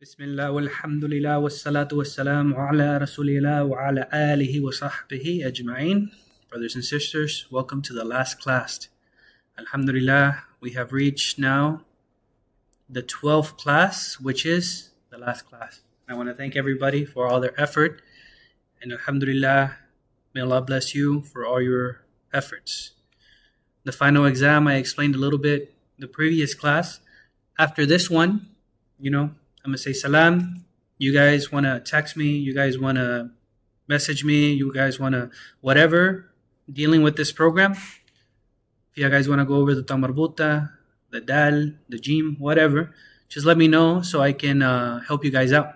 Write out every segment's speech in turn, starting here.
Bismillah walhamdulillah wassalatu wassalamu ala rasulillah wa ala alihi wa sahbihi ajma'in. Brothers and sisters, welcome to the last class. Alhamdulillah, we have reached now the 12th class, which is the last class. I want to thank everybody for all their effort, and alhamdulillah, may Allah bless you for all your efforts. The final exam, I explained a little bit the previous class. After this one, I'm going to say salam. You guys want to text me. You guys want to message me. You guys want to whatever dealing with this program. If you guys want to go over the tamarbuta, the dal, the jim, whatever, just let me know so I can help you guys out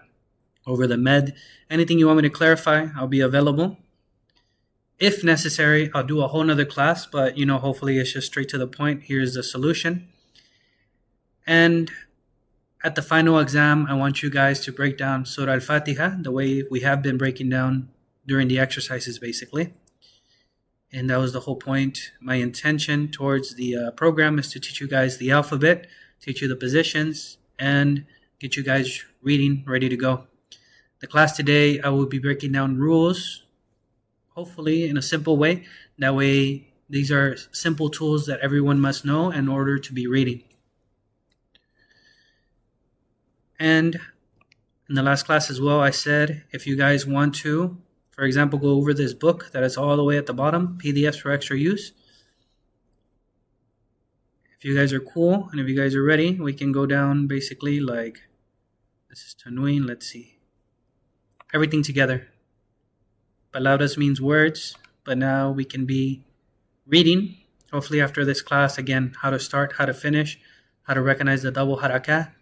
over the med. Anything you want me to clarify, I'll be available. If necessary, I'll do a whole nother class, but hopefully it's just straight to the point. Here's the solution. And at the final exam, I want you guys to break down Surah Al-Fatiha the way we have been breaking down during the exercises, basically. And that was the whole point. My intention towards the program is to teach you guys the alphabet, teach you the positions, and get you guys reading ready to go. The class today, I will be breaking down rules, hopefully in a simple way. That way, these are simple tools that everyone must know in order to be reading. And in the last class as well, I said, if you guys want to, for example, go over this book that is all the way at the bottom, PDFs for extra use. If you guys are cool and if you guys are ready, we can go down basically like, this is Tanween, let's see. Everything together. Palabras means words, but now we can be reading. Hopefully after this class, again, how to start, how to finish, how to recognize the double harakah.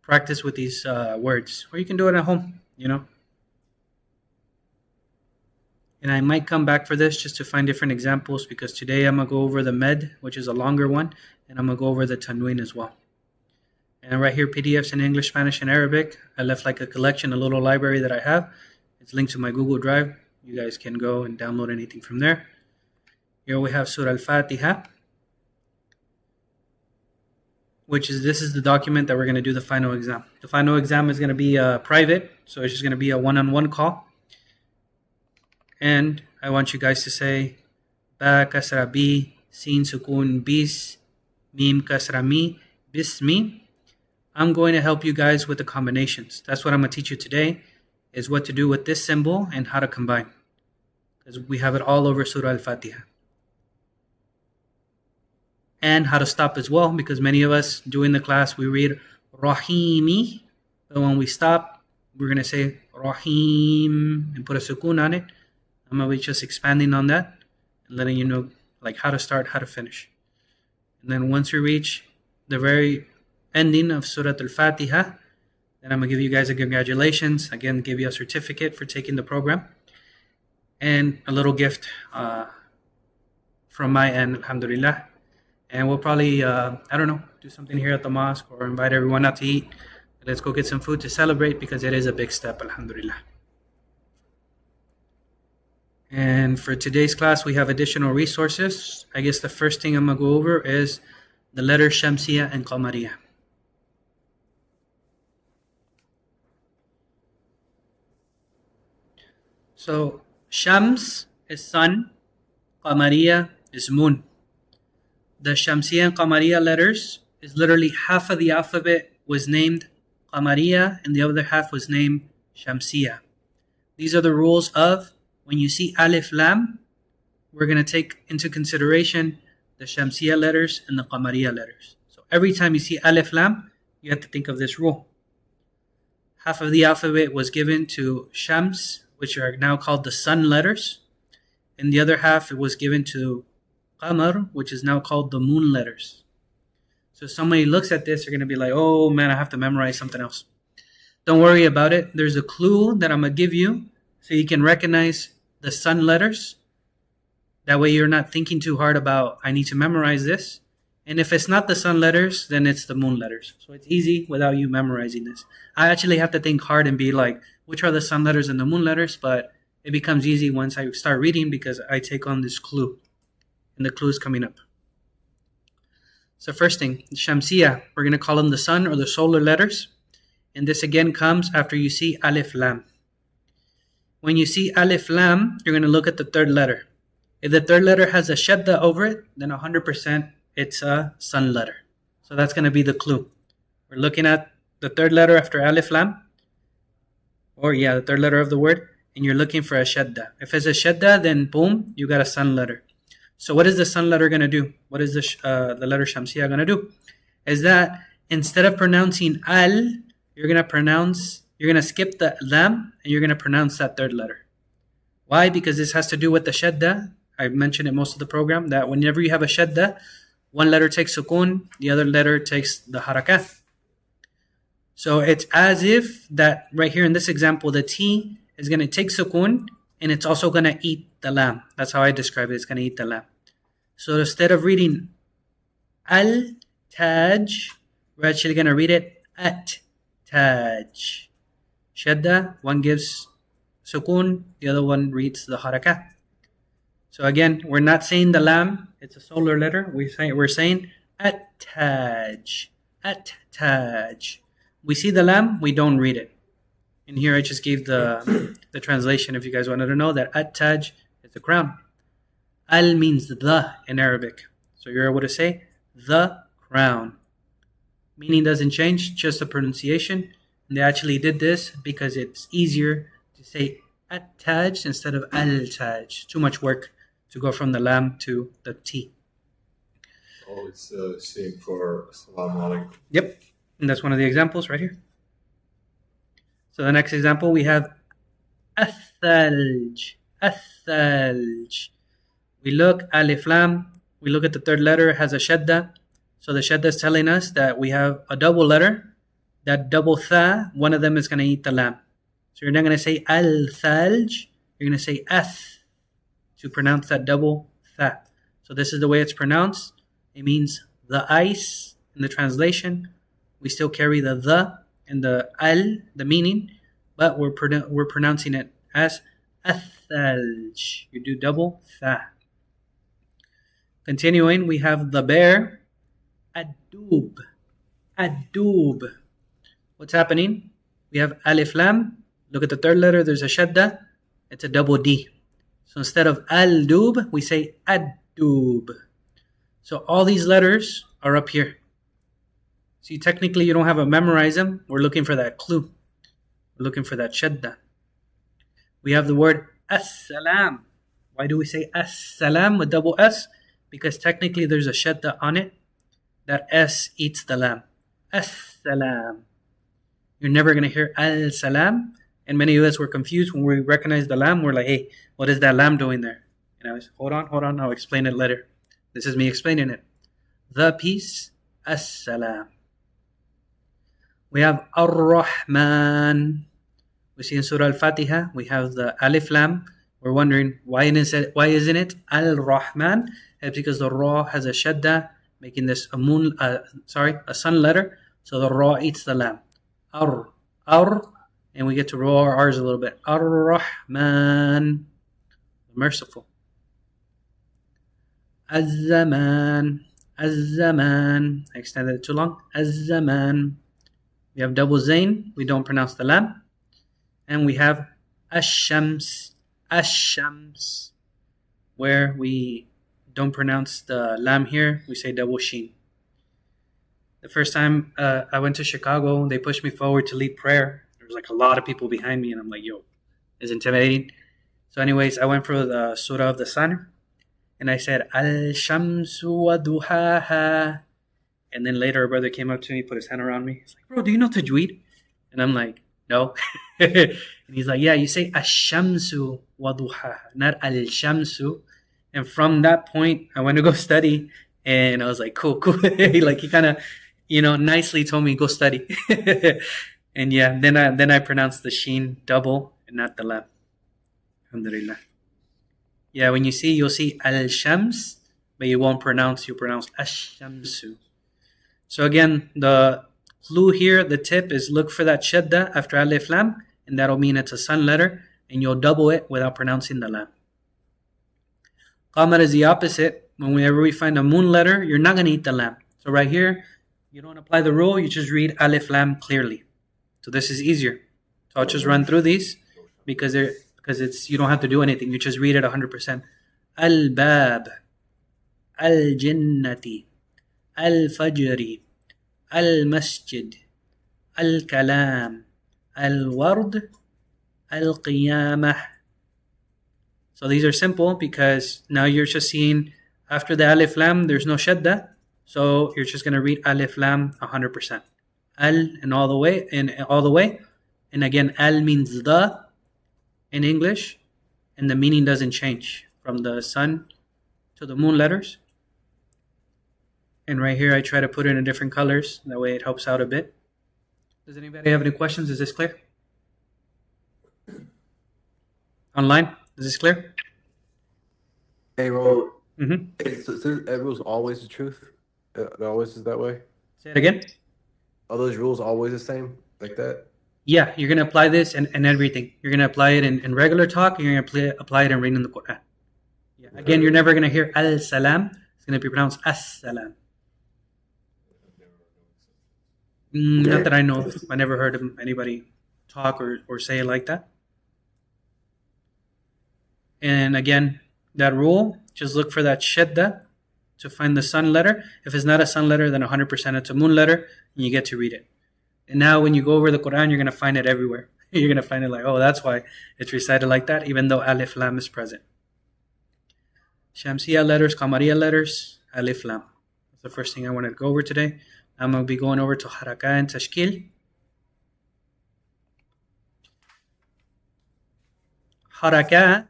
Practice with these words, or you can do it at home, And I might come back for this just to find different examples, because today I'm going to go over the med, which is a longer one, and I'm going to go over the Tanween as well. And right here, PDFs in English, Spanish, and Arabic. I left like a collection, a little library that I have. It's linked to my Google Drive. You guys can go and download anything from there. Here we have Surah Al-Fatiha, this is the document that we're going to do the final exam. The final exam is going to be private, so it's just going to be a one-on-one call. And I want you guys to say, Ba kasra bi, Sin sukun bis, Mim kasra mi, bismi. I'm going to help you guys with the combinations. That's what I'm going to teach you today, is what to do with this symbol and how to combine. Because we have it all over Surah Al-Fatiha. And how to stop as well, because many of us doing the class, we read Rahimi, but when we stop, we're going to say Rahim and put a sukun on it. I'm going to be just expanding on that and letting you know like how to start, how to finish. And then once we reach the very ending of Surah Al-Fatiha, then I'm going to give you guys a congratulations. Again, give you a certificate for taking the program and a little gift from my end, alhamdulillah. And we'll probably, do something here at the mosque or invite everyone out to eat. Let's go get some food to celebrate, because it is a big step, alhamdulillah. And for today's class, we have additional resources. I guess the first thing I'm going to go over is the letters Shamsiah and Qamariah. So, Shams is sun, Qamariah is moon. The Shamsiah and Qamariah letters is literally half of the alphabet was named Qamariah and the other half was named Shamsiah. These are the rules of when you see Alif Lam, we're going to take into consideration the Shamsiah letters and the Qamariah letters. So every time you see Alif Lam, you have to think of this rule. Half of the alphabet was given to Shams, which are now called the sun letters, and the other half it was given to Qamar, which is now called the moon letters. So if somebody looks at this, they're going to be like, oh man, I have to memorize something else. Don't worry about it. There's a clue that I'm going to give you so you can recognize the sun letters. That way you're not thinking too hard about, I need to memorize this. And if it's not the sun letters, then it's the moon letters. So it's easy without you memorizing this. I actually have to think hard and be like, which are the sun letters and the moon letters? But it becomes easy once I start reading, because I take on this clue. And the clue is coming up. So first thing, Shamsiah, we're going to call them the sun or the solar letters. And this again comes after you see Alif Lam. When you see Alif Lam, you're going to look at the third letter. If the third letter has a Shaddah over it, then 100% it's a sun letter. So that's going to be the clue. We're looking at the third letter after Alif Lam, the third letter of the word, and you're looking for a Shaddah. If it's a Shaddah, then boom, you got a sun letter. So what is the sun letter going to do? What is the letter Shamsiah going to do? Is that instead of pronouncing al, you're going to skip the lam, and you're going to pronounce that third letter. Why? Because this has to do with the Shaddah. I mentioned it most of the program, that whenever you have a Shaddah, one letter takes sukun, the other letter takes the harakat. So it's as if that right here in this example, the T is going to take sukun, and it's also going to eat the lam. That's how I describe it. It's going to eat the lam. So instead of reading al-taj, we're actually going to read it at-taj. Shaddah, one gives sukun, the other one reads the harakat. So again, we're not saying the lam, it's a solar letter. We're saying at-taj, at-taj. We see the lam, we don't read it. And here I just gave the translation if you guys wanted to know that at-taj is the crown. Al means the in Arabic. So you're able to say the crown. Meaning doesn't change, just the pronunciation. And they actually did this because it's easier to say at-taj instead of al-taj. Too much work to go from the lam to the T. Oh, it's the same for As-salamuAlaikum. Yep. And that's one of the examples right here. So the next example we have Ath-thalj. Ath-thalj. We look, Alif Lam. We look at the third letter, it has a Shaddah. So the Shaddah is telling us that we have a double letter. That double tha, one of them is going to eat the lam. So you're not going to say al-thalj. You're going to say ath to pronounce that double tha. So this is the way it's pronounced. It means the ice in the translation. We still carry the and the al, the meaning, but we're pronouncing it as ath-thalj. You do double tha. Continuing, we have the bear, ad-dub. Ad-dub. What's happening? We have Alif Lam. Look at the third letter, there's a Shaddah. It's a double D. So instead of al-dub, we say ad-dub. So all these letters are up here. See, technically you don't have to memorize them. We're looking for that clue. We're looking for that Shaddah. We have the word as-salam. Why do we say as-salam with double S? Because technically there's a Shaddah on it. That S eats the lam. As-salam. You're never going to hear al-salam. And many of us were confused when we recognize the lam. We're like, hey, what is that lam doing there? And I was, hold on, I'll explain it later. This is me explaining it. The peace, as-salam. We have ar-Rahman. We see in Surah Al-Fatiha, we have the Alif Lam. We're wondering, why isn't it Al-Rahman? It's because the Ra has a Shaddah, making this a sun letter. So the Ra eats the Lam. Ar, and we get to roll our R's a little bit. Ar-Rahman, merciful. Az-zaman. I extended it too long. Az-zaman. We have double zain. We don't pronounce the lam. And we have ash-shams. Ash-shams. Where we don't pronounce the lam here. We say double sheen. The first time I went to Chicago, they pushed me forward to lead prayer. There was like a lot of people behind me. And I'm like, yo, it's intimidating. So anyways, I went for the Surah of the Sun. And I said, Al-Shamsu wa duhaha. And then later a brother came up to me, put his hand around me. He's like, bro, do you know Tajweed? And I'm like, no. And he's like, yeah, you say Ash-Shamsu wa duhaha, not Al-Shamsu. And from that point, I went to go study. And I was like, cool. Like he kind of, nicely told me, go study. And yeah, then I pronounced the sheen double and not the lam. Alhamdulillah. Yeah, when you see, you'll see al-shams, but you'll pronounce ash-shamsu. So again, the clue here, the tip is look for that shadda after alif lam, and that'll mean it's a sun letter, and you'll double it without pronouncing the lam. Qamar is the opposite. Whenever we find a moon letter, you're not going to eat the lam. So right here, you don't apply the rule, you just read alif lam clearly. So this is easier. So I'll just run through these because it's you don't have to do anything. You just read it 100%. Al-bab, al-jinnati, al-fajri, al-masjid, al-kalam, al-ward, al-qiyamah. So these are simple because now you're just seeing after the alif lam there's no shaddah. So you're just going to read alif lam 100%. Al and all the way and again al means the in English, and the meaning doesn't change from the sun to the moon letters. And right here I try to put it in different colors, that way it helps out a bit. Does anybody have any questions? Is this clear? Online, is this clear? Hey, Ro. Mm-hmm. So that rule's always the truth? It always is that way? Say it again. Are those rules always the same, like that? Yeah, you're going to apply this in everything. You're going to apply it in regular talk, and you're going to apply it in reading the Quran. Yeah. Again, you're never going to hear al-salam. It's going to be pronounced as-salam. Not that I know of. I never heard of anybody talk or say it like that. And again, that rule, just look for that shaddah to find the sun letter. If it's not a sun letter, then 100% it's a moon letter, and you get to read it. And now when you go over the Quran, you're going to find it everywhere. You're going to find it like, oh, that's why it's recited like that, even though alif lam is present. Shamsiah letters, Qamariah letters, alif lam. That's the first thing I wanted to go over today. I'm going to be going over to haraka and tashkil. Haraka,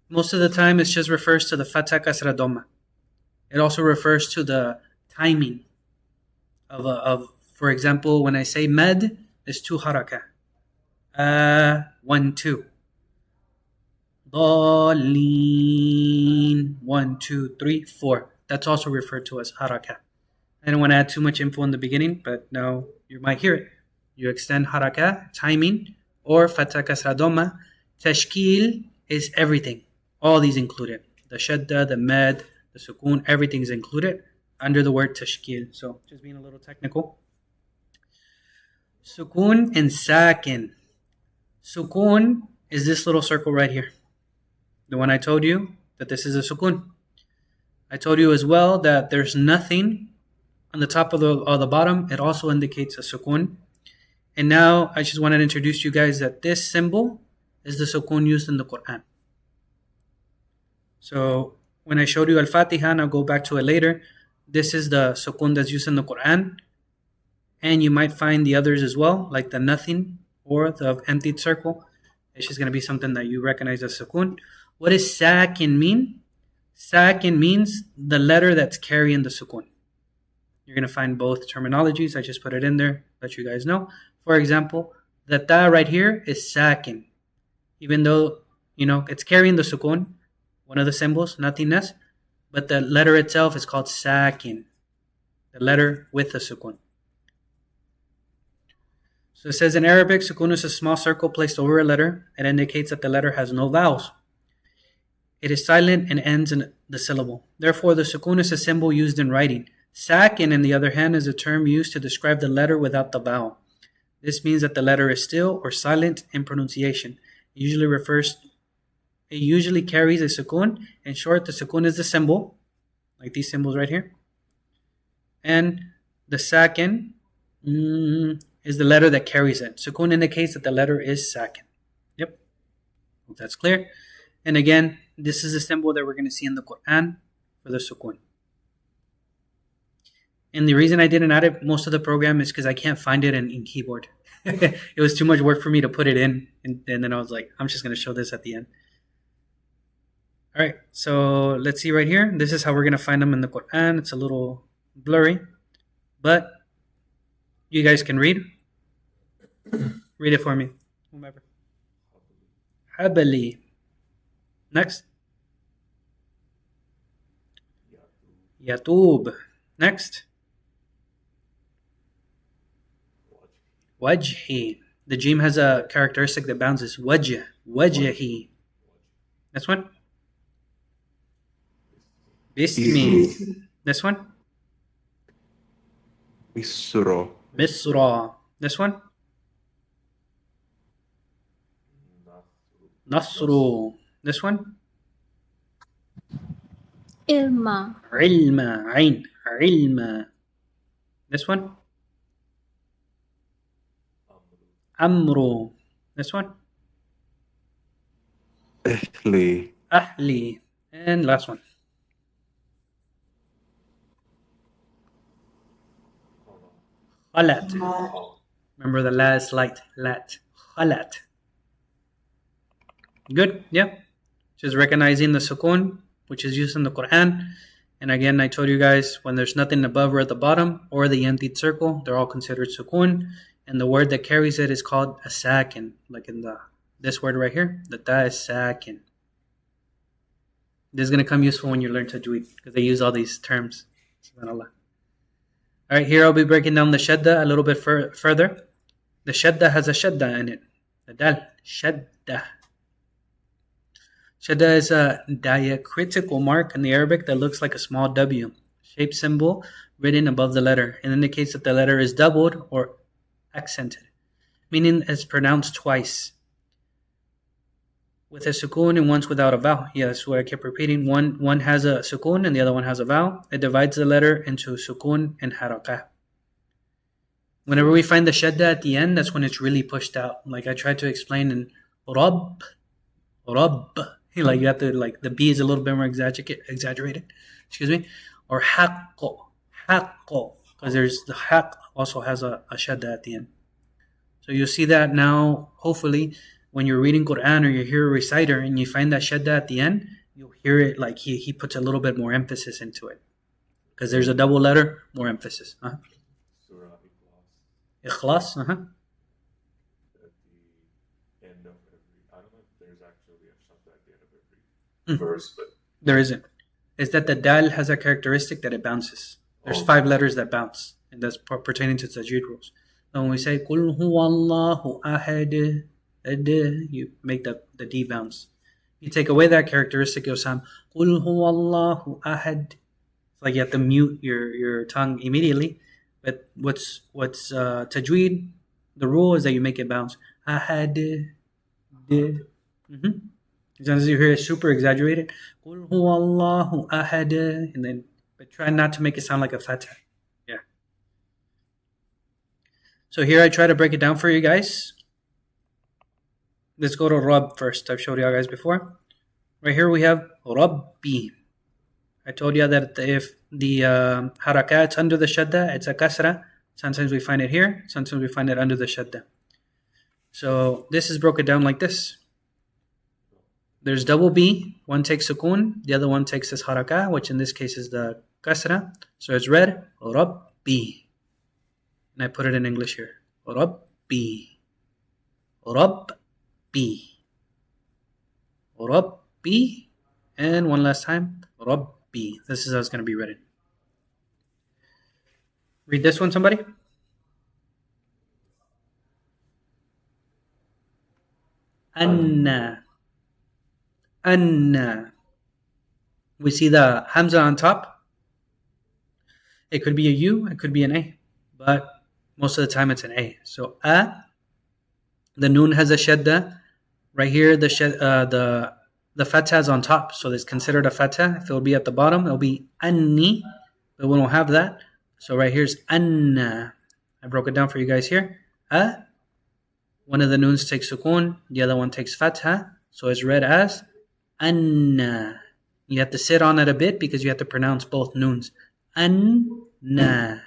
most of the time it just refers to the fatha kasra dhamma. It also refers to the timing of for example, when I say med, it's 2 haraka. 1, 2. Dallin, 1, 2, 3, 4. That's also referred to as haraka. I don't want to add too much info in the beginning, but now you might hear it. You extend haraka, timing, or fatha kasra dhamma. Tashkil is everything. All these included. The shaddah, the med, the sukun, everything's included under the word tashkil. So just being a little technical. Sukun and Saakin. Sukun is this little circle right here. The one I told you that this is a sukun. I told you as well that there's nothing on the top of the bottom. It also indicates a sukun. And now I just want to introduce you guys that this symbol is the sukun used in the Quran. So when I showed you Al-Fatiha, and I'll go back to it later, this is the sukun that's used in the Quran. And you might find the others as well, like the nothing or the emptied circle. It's just going to be something that you recognize as sukun. What does Saakin mean? Saakin means the letter that's carrying the sukun. You're going to find both terminologies. I just put it in there, let you guys know. For example, the ta right here is Saakin. Even though, it's carrying the sukun, one of the symbols, nothingness, but the letter itself is called Saakin, the letter with the sukun. So it says in Arabic, sukun is a small circle placed over a letter. It indicates that the letter has no vowels. It is silent and ends in the syllable. Therefore, the sukun is a symbol used in writing. Saakin, on the other hand, is a term used to describe the letter without the vowel. This means that the letter is still or silent in pronunciation. It usually carries a sukun. In short, the sukun is the symbol, like these symbols right here. And the Saakin is the letter that carries it. Sukun indicates that the letter is Saakin. Yep. Hope that's clear. And again, this is the symbol that we're going to see in the Quran for the sukun. And the reason I didn't add it most of the program is because I can't find it in keyboard. It was too much work for me to put it in. And then I was like, I'm just going to show this at the end. All right, so let's see right here. This is how we're going to find them in the Quran. It's a little blurry, but you guys can read. Read it for me. Whomever. Habali. Next. Yatub. Next. Wajhi. The jim has a characteristic that bounces. Wajh. Wajhi. This one. Bismi. This one. Misro. Misra. This one. Nasru. This one? Ilma. Ilma. Ain. Ilma. This one? Amru. This one? Ahli. Ahli. And last one. Khalat. Remember the last light. Lat. Khalat. Good? Yeah. Just recognizing the sukun, which is used in the Quran. And again, I told you guys, when there's nothing above or at the bottom, or the emptied circle, they're all considered sukun. And the word that carries it is called a sakin, like in this word right here. The ta is sakin. This is going to come useful when you learn tajweed, because they use all these terms. SubhanAllah. All right, here I'll be breaking down the Shaddah a little bit further. The Shaddah has a Shaddah in it. The dal, Shaddah. Shaddah is a diacritical mark in the Arabic that looks like a small W, shaped symbol written above the letter. It indicates that the letter is doubled or accented, meaning it's pronounced twice, with a sukun and once without a vowel. Yeah, that's what I kept repeating. One has a sukun and the other one has a vowel. It divides the letter into sukun and harakah. Whenever we find the Shaddah at the end, that's when it's really pushed out. Like I tried to explain in Rabb. Like you have to, like the B is a little bit more exaggerated. Excuse me. Or haqqo. Because there's the haqq also has a Shaddah at the end. So you'll see that now, hopefully, when you're reading Quran or you hear a reciter and you find that Shaddah at the end, you'll hear it like he puts a little bit more emphasis into it. Because there's a double letter, more emphasis. Surah Ikhlas. At the end of every, I don't know if there's actually a Shaddah at the end of every verse, but There isn't. It's that the dal has a characteristic that it bounces. There's 5 letters that bounce, and that's pertaining to tajweed rules. So when we say Qul huwallahu ahad, you make the D bounce. You take away that characteristic, you'll sound Qul huwallahu ahad. It's like you have to mute your tongue immediately. But what's tajweed? The rule is that you make it bounce. Ahad. Sometimes you hear it super exaggerated. Qul huwallahu ahad, and then but try not to make it sound like a fatah. Yeah. So here I try to break it down for you guys. Let's go to Rabb first. I've showed you guys before. Right here we have Rabbi. I told you that if the harakat under the Shaddah, it's a kasra. Sometimes we find it here. Sometimes we find it under the Shaddah. So this is broken down like this. There's double B. One takes sukun. The other one takes this harakah, which in this case is the kasra. So it's read Rabbi. And I put it in English here. Rabbi. Rabbi. And one last time. Rabbi. This is how it's going to be written. Read this one, somebody. Anna. We see the Hamza on top. It could be a U, it could be an A, but most of the time it's an A. So the noon has a Shaddah. Right here, the fatha is on top, so it's considered a fatha. If it will be at the bottom, it'll be anni, but we don't have that. So right here's anna. I broke it down for you guys here. One of the noons takes sukun, the other one takes fatha, so it's read as anna. You have to sit on it a bit because you have to pronounce both noons. Anna.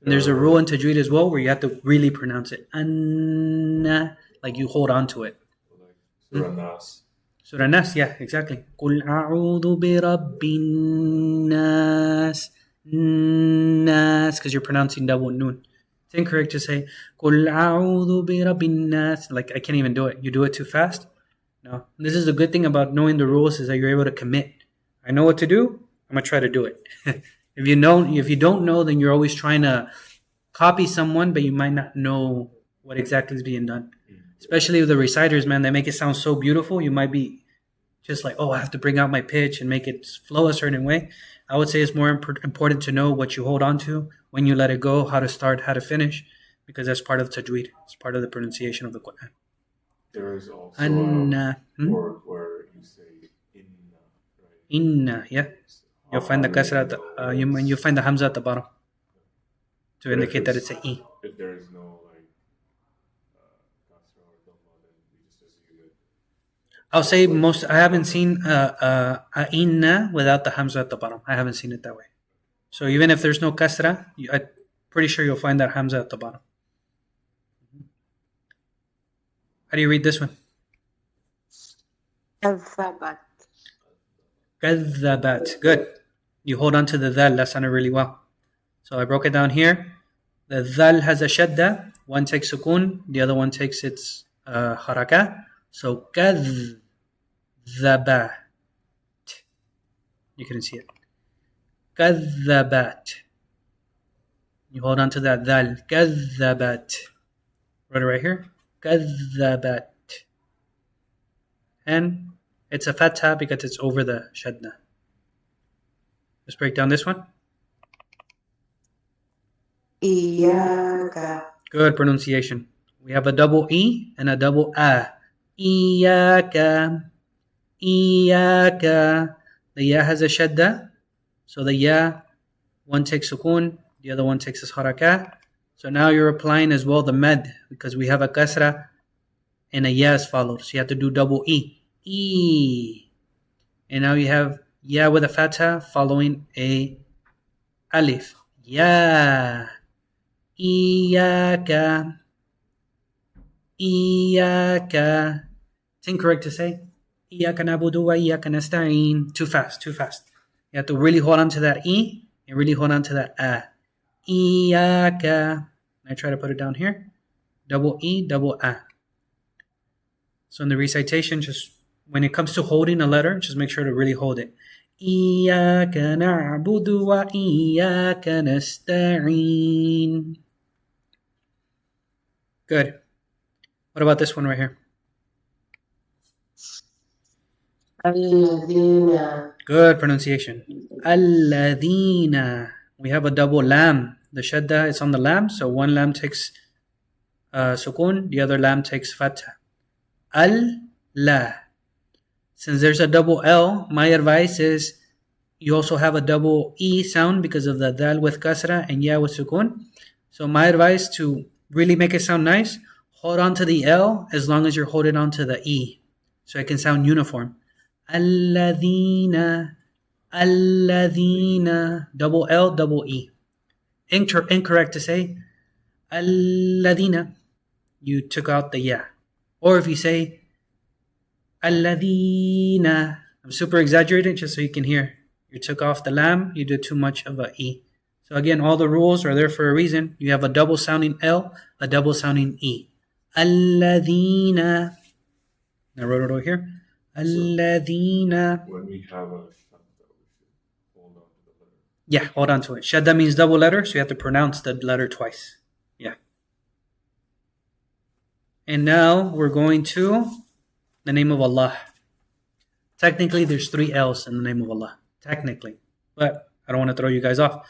And there's a rule in tajweed as well where you have to really pronounce it. Anna. Like you hold on to it. like Surah Nas. Surah Nas, yeah, exactly. Qul a'udhu bi rabbin nas. Nas, because you're pronouncing double noon. It's incorrect to say Qul a'udhu bi rabbin nas. Like I can't even do it. You do it too fast. No. This is the good thing about knowing the rules is that you're able to commit. I know what to do. I'm gonna try to do it. If you don't know, then you're always trying to copy someone, but you might not know what exactly is being done. Especially with the reciters, man, they make it sound so beautiful. You might be just like, oh, I have to bring out my pitch and make it flow a certain way. I would say it's more important to know what you hold on to, when you let it go, how to start, how to finish, because that's part of tajweed. It's part of the pronunciation of the Quran. There is also Anna. a word where you say inna, right? Inna, yeah. You'll find the kasra, you'll find the hamza at the bottom to indicate that it's an E. If there is no kasra or dhamma, then we just assume it. I'll say I haven't seen a inna without the hamza at the bottom. I haven't seen it that way. So even if there's no kasra, I'm pretty sure you'll find that hamza at the bottom. How do you read this one? كذبت. كذبت. Good. You hold on to the dhal. That sounded really well. So I broke it down here. The dhal has a shaddah. One takes sukun. The other one takes its haraka. So كذبت. You couldn't see it. كذبت. You hold on to that dhal. كذبت. Write it right here. كذبت. And it's a fatha because it's over the shaddah. Let's break down this one. إياك. Good pronunciation. We have a double E and a double A. إياك. إياك. The ya has a shadda. So the ya, one takes sukun, the other one takes his haraka. So now you're applying as well the med because we have a kasra and a ya is followed. So you have to do double E. E. And now you have ya with a fatha following a alif. Ya. Iyaka. Iyaka. It's incorrect to say. Iyaka nabudu wa iyaka nasta'in. Too fast, too fast. You have to really hold on to that E and really hold on to that A. Iyaka. I try to put it down here. Double E, double A. So in the recitation, just when it comes to holding a letter, just make sure to really hold it. Iyaka na'budu wa iyaka nasta'in. Good. What about this one right here? الذين. Good pronunciation. Alladhina. We have a double lam. The shadda is on the lam, so one lam takes sukun, the other lam takes fatha. Al-la. Since there's a double L, my advice is you also have a double E sound because of the dal with kasra and ya with sukun. So my advice to really make it sound nice, hold on to the L as long as you're holding on to the E. So it can sound uniform. Alladhina. Alladhina. Double L, double E. Incorrect to say Alladhina. You took out the ya. Or if you say Alladhina, I'm super exaggerating just so you can hear. You took off the lam, you did too much of a E. So again, all the rules are there for a reason. You have a double sounding L, a double sounding E. Alladhina. I wrote it over here. Alladhina. When we have a shaddah, we should hold on to the letter. Yeah, hold on to it. Shaddah means double letter, so you have to pronounce the letter twice. Yeah. And now we're going to the name of Allah. Technically, there's 3 L's in the name of Allah. Technically. But I don't want to throw you guys off.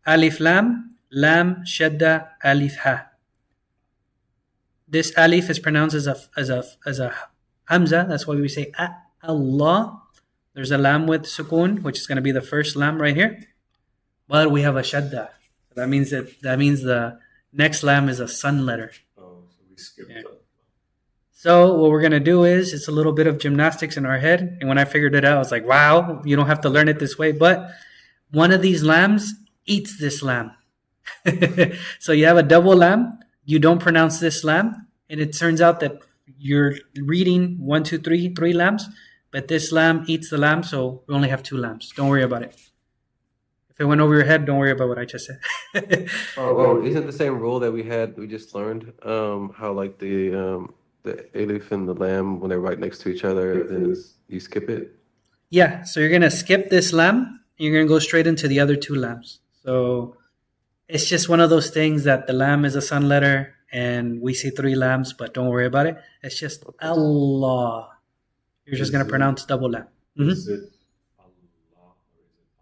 Alif lam, lam, shadda, alif ha. This alif is pronounced as a Hamza. That's why we say Allah. There's a lam with sukun, which is going to be the first lam right here. But we have a shaddah. That means the next lam is a sun letter. Oh, so we skipped Yeah. that. So what we're going to do is, it's a little bit of gymnastics in our head. And when I figured it out, I was like, wow, you don't have to learn it this way. But one of these lambs eats this lamb. So you have a double lamb. You don't pronounce this lamb. And it turns out that you're reading 1, 2, 3 lambs. But this lamb eats the lamb. So we only have 2 lambs. Don't worry about it. If it went over your head, don't worry about what I just said. Oh, isn't the same rule that we just learned? How like the alif and the lam, when they're right next to each other, then you skip it? Yeah, so you're going to skip this lamb. And you're going to go straight into the other 2 lambs. So it's just one of those things that the lam is a sun letter and we see 3 lambs, but don't worry about it. It's just Allah. You're just going to pronounce double lam. Is it Allah or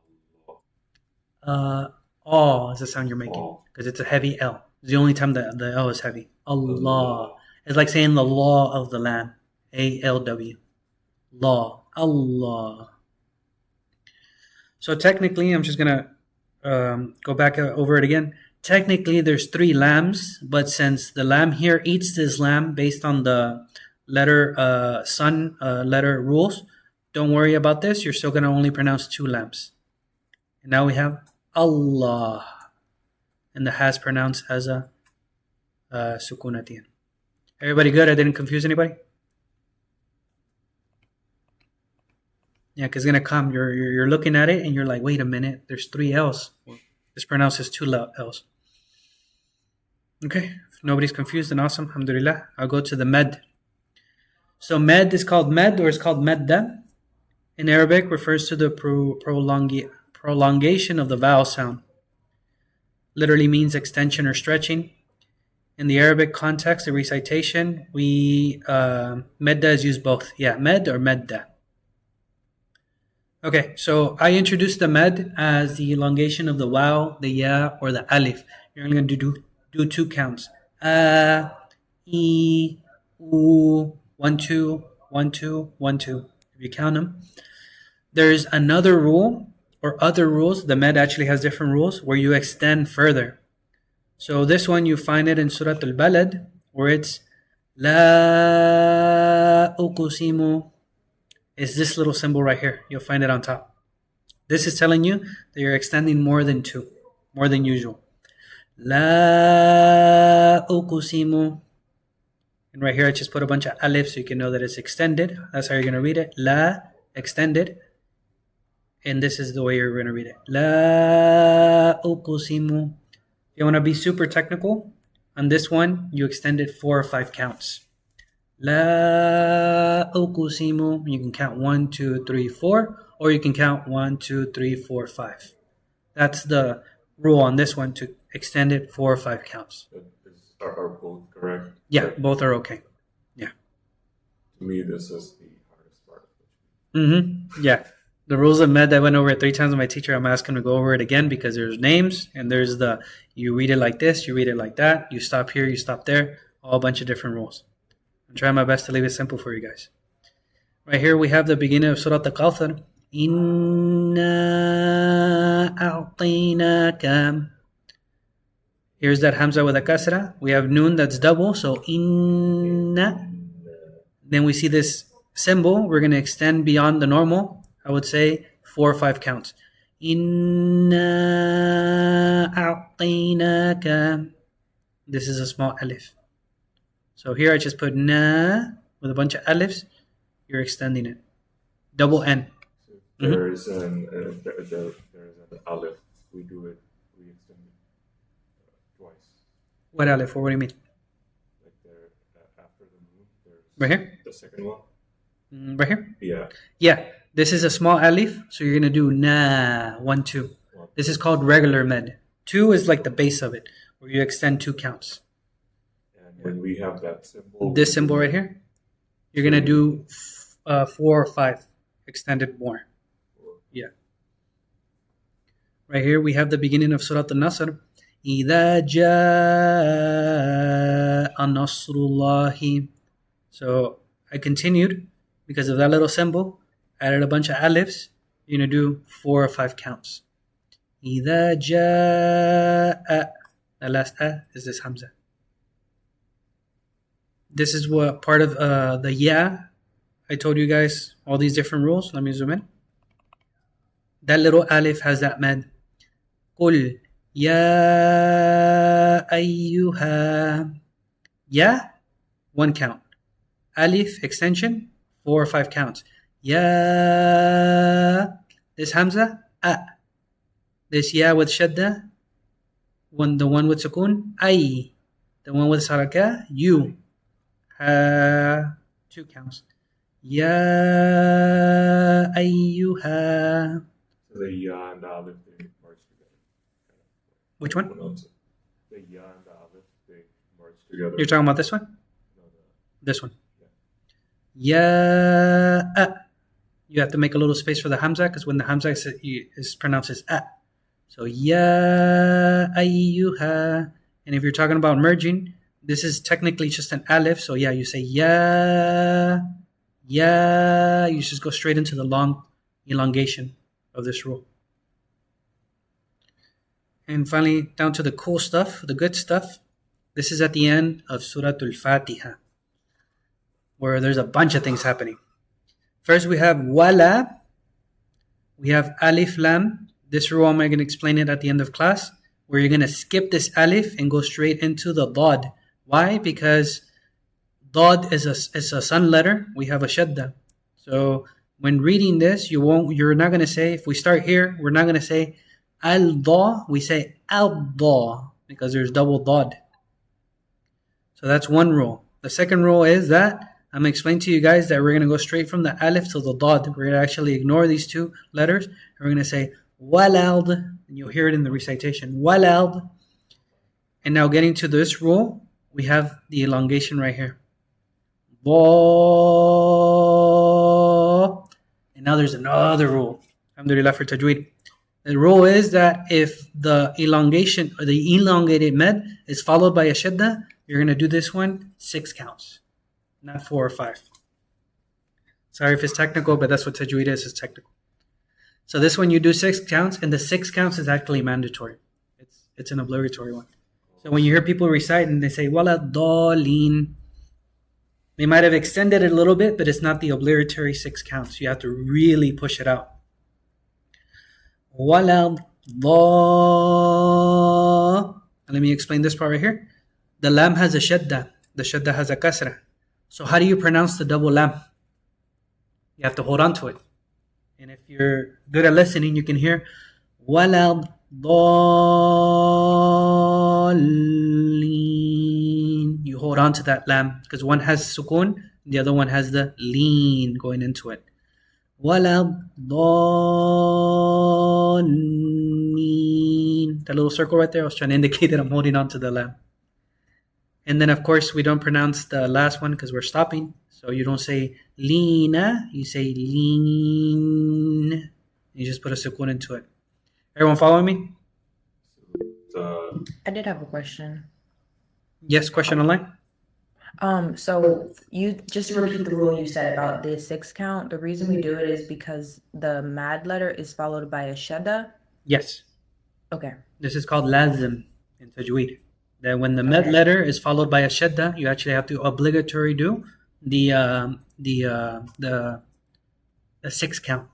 is it Allah? Oh is the sound you're making because it's a heavy L. It's the only time that the L is heavy. Allah. It's like saying the law of the lamb. A-L-W. Law. Allah. So technically, I'm just going to go back over it again. Technically, there's 3 lambs, but since the lamb here eats this lamb based on the letter letter rules, don't worry about this. You're still going to only pronounce 2 lambs. And now we have Allah. And the has pronounced as a sukun at the end. Everybody good? I didn't confuse anybody? Yeah, because it's going to come. You're looking at it and you're like, wait a minute, there's 3 L's. This pronounces 2 L's. Okay, if nobody's confused, then awesome. Alhamdulillah. I'll go to the med. So med is called med or it's called medda. In Arabic, refers to the prolongation of the vowel sound. Literally means extension or stretching. In the Arabic context, the recitation, medda is used both. Yeah, med or medda. Okay, so I introduced the med as the elongation of the waw, the ya, or the alif. You're only going to do 2 counts. A, E, U, 1, 2, 1, 2, 1, 2. If you count them. There's another rule or other rules. The med actually has different rules where you extend further. So this one, you find it in Surah Al-Balad, where it's La uqsimu. It's this little symbol right here. You'll find it on top. This is telling you that you're extending more than 2, more than usual. La uqsimu. And right here, I just put a bunch of alif so you can know that it's extended. That's how you're going to read it. La, extended. And this is the way you're going to read it. La uqsimu. If you want to be super technical, on this one, you extend it 4 or 5 counts. La uqsimu. You can count 1, 2, 3, 4, or you can count 1, 2, 3, 4, 5. That's the rule on this one, to extend it 4 or 5 counts. Are both correct? Yeah, both are okay. Yeah. To me, this is the hardest part. Yeah. The rules of med, I went over it 3 times with my teacher. I'm asking him to go over it again because there's names and there's you read it like this, you read it like that, you stop here, you stop there, all a bunch of different rules. I'm trying my best to leave it simple for you guys. Right here we have the beginning of Surah Al-Kawthar. Inna a'tainaka. Here's that Hamza with a kasra. We have noon that's double, so inna. Then we see this symbol. We're going to extend beyond the normal. I would say 4 or 5 counts. Inna a'tainaka. This is a small alif. So here I just put na with a bunch of alifs. You're extending it. Double N. There is an alif. We extend it twice. What alif? Or what do you mean? Like there, after the moon, there's right here? The second one. Right here? Yeah. Yeah. This is a small alif, so you're going to do na, 1, 2. This is called regular med. 2 is like the base of it, where you extend 2 counts. And when we have that symbol. This symbol right here, you're going to do 4 or 5, extended more. Yeah. Right here, we have the beginning of Surah Al-Nasr. إِذَا جَاءَ نَصْرُ اللَّهِ. So I continued because of that little symbol. Added a bunch of alifs. You're going to do 4 or 5 counts. إِذَا جَاءَ. The last a is this Hamza. This is what part of the ya. I told you guys all these different rules. Let me zoom in. That little alif has that med. قُلْ يَا أَيُّهَا. Ya, 1 count. Alif, extension, 4 or 5 counts. Ya. This Hamza, a. This ya with Shaddah, the one with Sukun, ay. The one with Saraka, you. 2 counts. Ya ayyuha. The ya and the alif, they merge together. Which one? The ya and the alif, they merge together. You're talking about this one? No. This one. Ya. You have to make a little space for the Hamza because when the Hamza is pronounced as a. So ya ayyuha. And if you're talking about merging, This is technically just an alif, so yeah, you say ya, ya. You just go straight into the long elongation of this rule. And finally, down to the cool stuff, the good stuff. This is at the end of Surah Al-Fatiha, where there's a bunch of things happening. First, we have wala. We have alif lam. This rule, I'm going to explain it at the end of class, where you're going to skip this alif and go straight into the dad. Why? Because dad is a sun letter. We have a shaddah. So when reading this, you're not going to say, if we start here, we're not going to say al-da. We say al-da because there's double dad. So that's one rule. The second rule is that I'm going to explain to you guys that we're going to go straight from the alif to the dad. We're going to actually ignore these two letters. And we're going to say walad. And you'll hear it in the recitation. Walad. And now getting to this rule, we have the elongation right here. Ba. And now there's another rule. Alhamdulillah for tajweed. The rule is that if the elongation or the elongated med is followed by a shaddah, you're going to do this one 6 counts, not 4 or 5. Sorry if it's technical, but that's what tajweed is. It's technical. So this one you do 6 counts, and the 6 counts is actually mandatory. It's an obligatory one. So when you hear people recite and they say wala dalin, they might have extended it a little bit, but it's not the obligatory 6 counts. You have to really push it out. Wala dal. Let me explain this part right here. The lam has a shaddah. The shaddah has a kasra. So how do you pronounce the double lam? You have to hold on to it. And if you're good at listening, you can hear wala dallin. You hold on to that lam because one has sukun, the other one has the lean going into it. Wala dallin. That little circle right there, I was trying to indicate that I'm holding on to the lam. And then, of course, we don't pronounce the last one because we're stopping. So you don't say lina, you say lean. You just put a sukun into it. Everyone following me? I did have a question. Yes, question online? So you just repeat the rule you said about the 6 count. The reason we do it is because the mad letter is followed by a shaddah. Yes. Okay. This is called lazim in tajweed. That when the med letter is followed by a shaddah, you actually have to obligatory do the 6 count.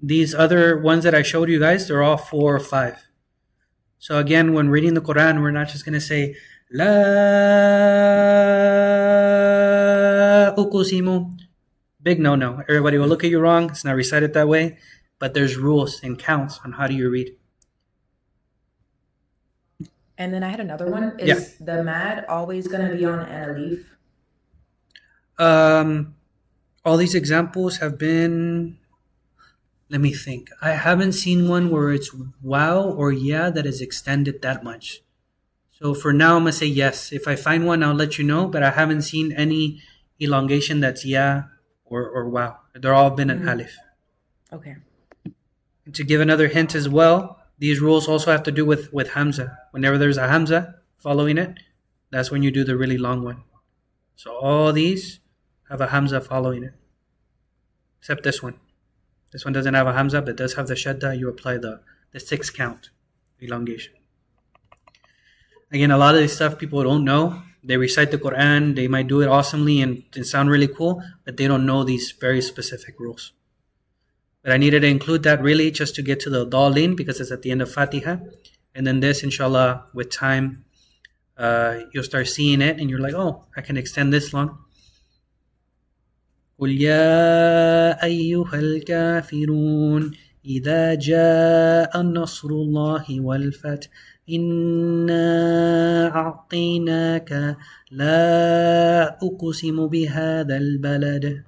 These other ones that I showed you guys, they're all 4 or 5. So again, when reading the Quran, we're not just going to say La uqsimu. Big no-no. Everybody will look at you wrong. It's not recited that way. But there's rules and counts on how do you read. And then I had another one. Is the mad always going to be on an alif? All these examples have been, let me think. I haven't seen one where it's wow or yeah that is extended that much. So for now, I'm going to say yes. If I find one, I'll let you know. But I haven't seen any elongation that's yeah or wow. They're all been an alif. Okay. And to give another hint as well, these rules also have to do with Hamza. Whenever there's a Hamza following it, that's when you do the really long one. So all these have a Hamza following it. Except this one. This one doesn't have a Hamza, but does have the Shaddah. You apply the 6 count elongation. Again, a lot of this stuff people don't know. They recite the Quran, they might do it awesomely and sound really cool, but they don't know these very specific rules. But I needed to include that really just to get to the dalin because it's at the end of Fatiha. And then this, inshallah, with time, you'll start seeing it and you're like, oh, I can extend this long. قُلْ يَا أَيُّهَا الْكَافِرُونَ إِذَا جَاءَ النَّصْرُ اللَّهِ وَالْفَتْحُ إِنَّا أَعْطَيْنَاكَ لَا أُقْسِمُ بِهَذَا الْبَلَدِ.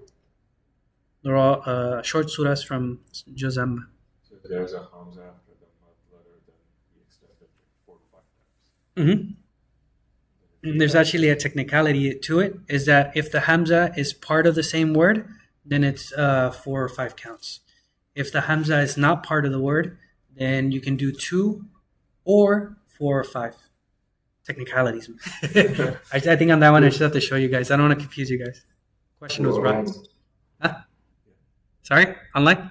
They're all short surahs from Juzam. So if there's a Hamza after the mud letter, then we extend it 4 to 5 times. And there's actually a technicality to it, is that if the Hamza is part of the same word, then it's 4 or 5 counts. If the Hamza is not part of the word, then you can do 2 or 4 or 5. technicalities. I think on that one I just have to show you guys. I don't want to confuse you guys. Question was right. Huh? Sorry? Online?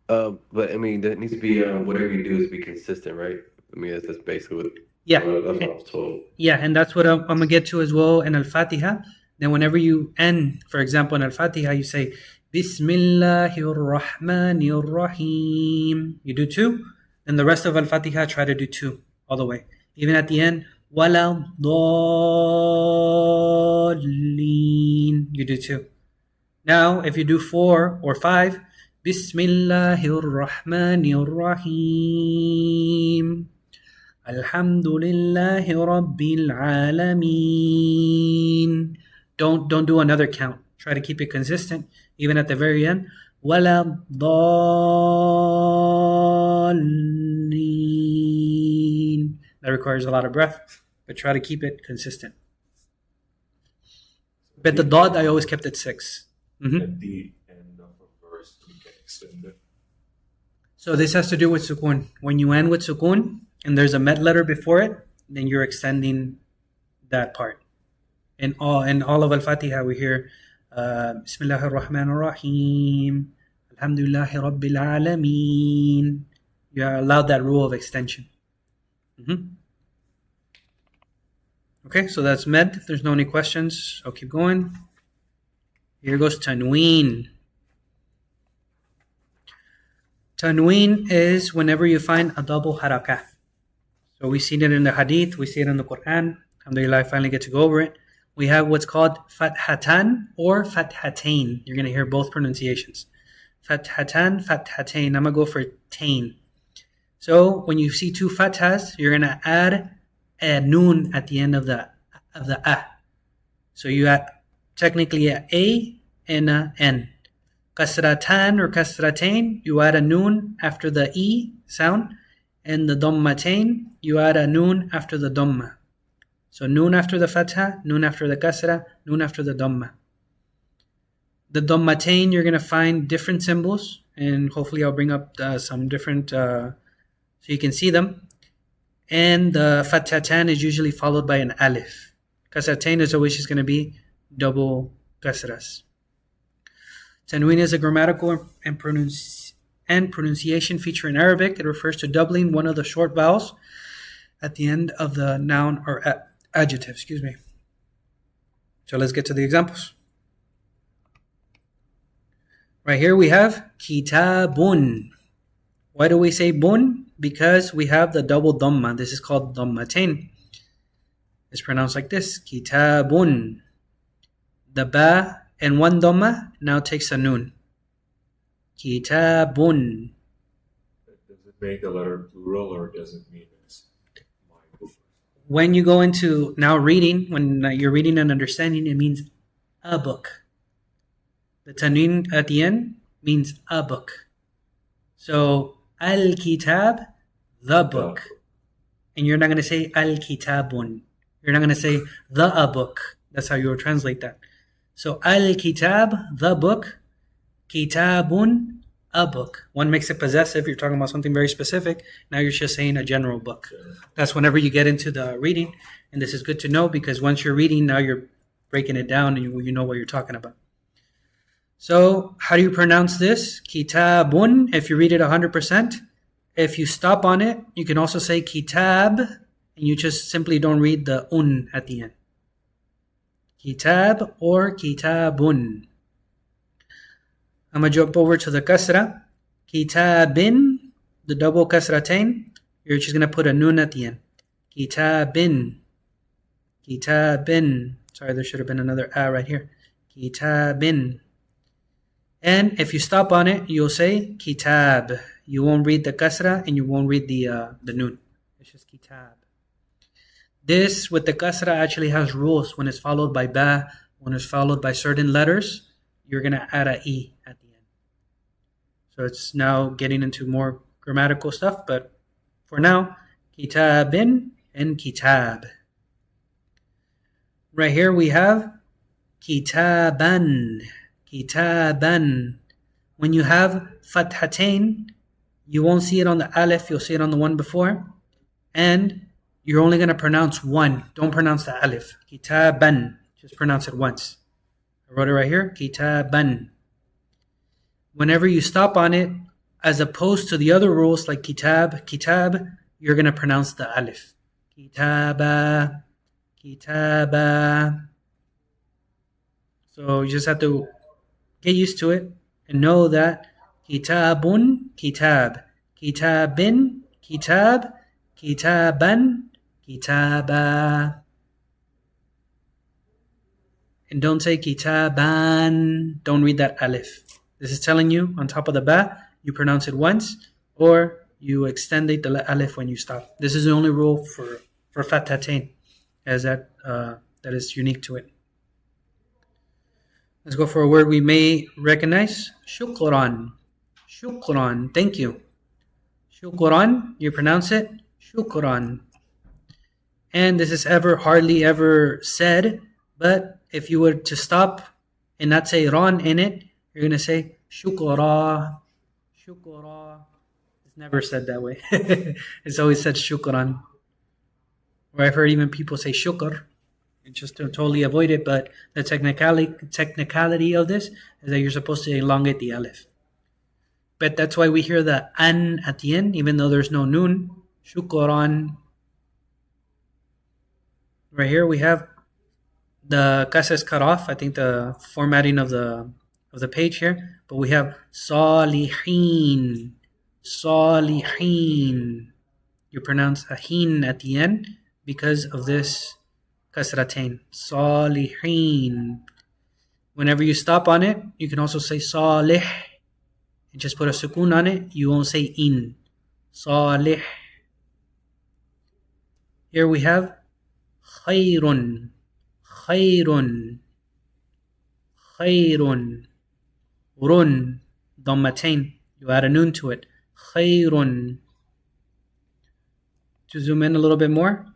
But I mean, that needs to be whatever you do is be consistent, right? I mean, that's basically what. Yeah. That's what I was told. Yeah, and that's what I'm gonna get to as well in Al-Fatiha. Then whenever you end, for example, in Al-Fatiha, you say Bismillahir Rahmanir Rahim. You do 2, and the rest of Al-Fatiha try to do 2 all the way. Even at the end, Wala Dallin. You do 2. Now, if you do 4 or 5, Bismillahir Rahmanir Rahim. Alhamdulillahi Rabbil Alameen. Don't do another count. Try to keep it consistent. Even at the very end. Wala Dallin. That requires a lot of breath, but try to keep it consistent. But the dot, I always kept at 6. Mm-hmm. At the end of a verse, we can extend it. So this has to do with sukun. When you end with sukun and there's a med letter before it, then you're extending that part. In all of Al-Fatiha, we hear Bismillahir Rahmanir Rahim, Alhamdulillahi Rabbil Alameen. You are allowed that rule of extension. Mm-hmm. Okay, so that's med. If there's no any questions, I'll keep going. Here goes Tanween. Tanween is whenever you find a double harakah. So we see it in the hadith, we see it in the Quran. Alhamdulillah, I finally get to go over it. We have what's called fathatan or fathatain. You're going to hear both pronunciations. Fathatan, fathatain. I'm going to go for tain. So when you see 2 fathas, you're going to add a noon at the end of the a. So you add technically a and a n. Kasratan or kasratain, you add a noon after the e sound. And the dammatain, you add a noon after the damma. So noon after the fatha, noon after the kasra, noon after the damma. The dammatain, you're going to find different symbols. And hopefully I'll bring up some different, so you can see them. And the fathatan is usually followed by an alif. Kasratain is always just going to be double kasras. Tanween is a grammatical and pronunciation feature in Arabic. It refers to doubling one of the short vowels at the end of the noun or adjective. So let's get to the examples. Right here we have kitabun. Why do we say bun? Because we have the double dhamma. This is called dhammatain. It's pronounced like this, kitabun. The ba and one dhamma now takes a noon. Kitabun. Does it make the letter plural or does it mean it's my book? When you go into now reading, when you're reading and understanding, it means a book. The tanween at the end means a book. So al-kitab, the book. And you're not going to say al-kitabun. You're not going to say the a book. That's how you will translate that. So al-kitab, the book. Kitabun, a book. One makes it possessive. You're talking about something very specific. Now you're just saying a general book. That's whenever you get into the reading. And this is good to know because once you're reading, now you're breaking it down and you know what you're talking about. So how do you pronounce this? Kitabun, if you read it 100%. If you stop on it, you can also say kitab, and you just simply don't read the un at the end. Kitab or kitabun. I'm going to jump over to the kasra. Kitabin, the double kasratain, you're just going to put a nun at the end. Kitabin. Kitabin. Sorry, there should have been another a right here. Kitabin. And if you stop on it, you'll say kitab. You won't read the kasra and you won't read the nun. It's just kitab. This with the kasra actually has rules. When it's followed by ba, when it's followed by certain letters, you're going to add a e at the end. So it's now getting into more grammatical stuff, but for now, kitabin and kitab. Right here we have kitaban. Kitaban. When you have fathatain, you won't see it on the alif, you'll see it on the one before. And you're only going to pronounce one. Don't pronounce the alif. Kitaban. Just pronounce it once. I wrote it right here. Kitaban. Whenever you stop on it, as opposed to the other rules like kitab, you're going to pronounce the alif. Kitaba. So you just have to get used to it and know that kitabun, kitab. Kitabin, kitab. Kitaban, kitaba. And don't say kitaban. Don't read that alif. This is telling you on top of the ba, you pronounce it once, or you extended the alif when you stop. This is the only rule for fatatain, as that is unique to it. Let's go for a word we may recognize. Shukran. Shukran. Thank you. Shukran. You pronounce it shukran. And this is hardly ever said, but if you were to stop and not say ran in it, you're going to say shukra. Shukra. It's never said that way. It's always said shukran. Or I've heard even people say shukr, just to totally avoid it, but the technicality of this is that you're supposed to elongate the alif. But that's why we hear the an at the end, even though there's no noon. Shukran. Right here we have the clases cut off. I think the formatting of the page here, but we have salihin. Salihin. You pronounce a hin at the end because of this kasratain. Salihin. Whenever you stop on it, you can also say salih. And just put a sukun on it. You won't say in. Salih. Here we have khayrun. Khayrun. Khayrun. Run. Dhammatain. You add a noon to it. Khayrun. To zoom in a little bit more,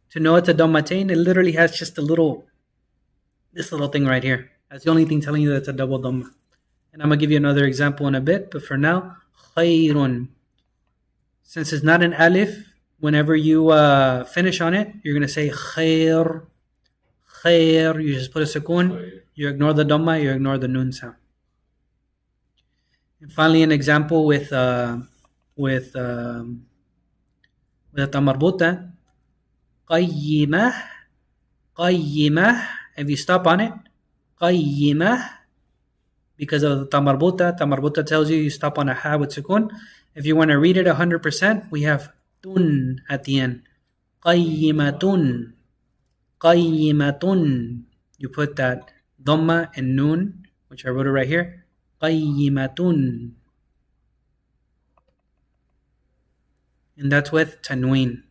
to know it's a dhammatain, it literally has just this little thing right here. That's the only thing telling you that it's a double dhamma. And I'm going to give you another example in a bit, but for now, khayrun. Since it's not an alif, whenever you finish on it, you're going to say khayr. Khayr. You just put a sukun. You ignore the dhamma, you ignore the noon sound. And finally, an example with the tamarbuta. Qayyimah. Qayyimah. If you stop on it, qayyimah. Because of the tamarbuta. Tamarbuta tells you stop on a ha with sukun. If you want to read it 100%, we have tun at the end. Qayyimatun. Qayyimatun. You put that dhamma and noon, which I wrote it right here. Qayyimatun. And that's with Tanween.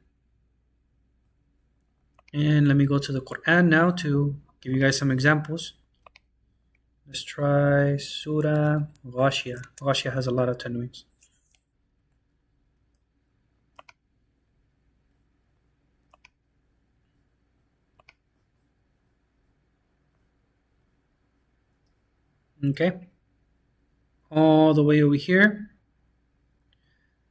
And let me go to the Quran now to give you guys some examples. Let's try Surah Ghashiyah. Ghashiyah has a lot of Tanweens. Okay. All the way over here.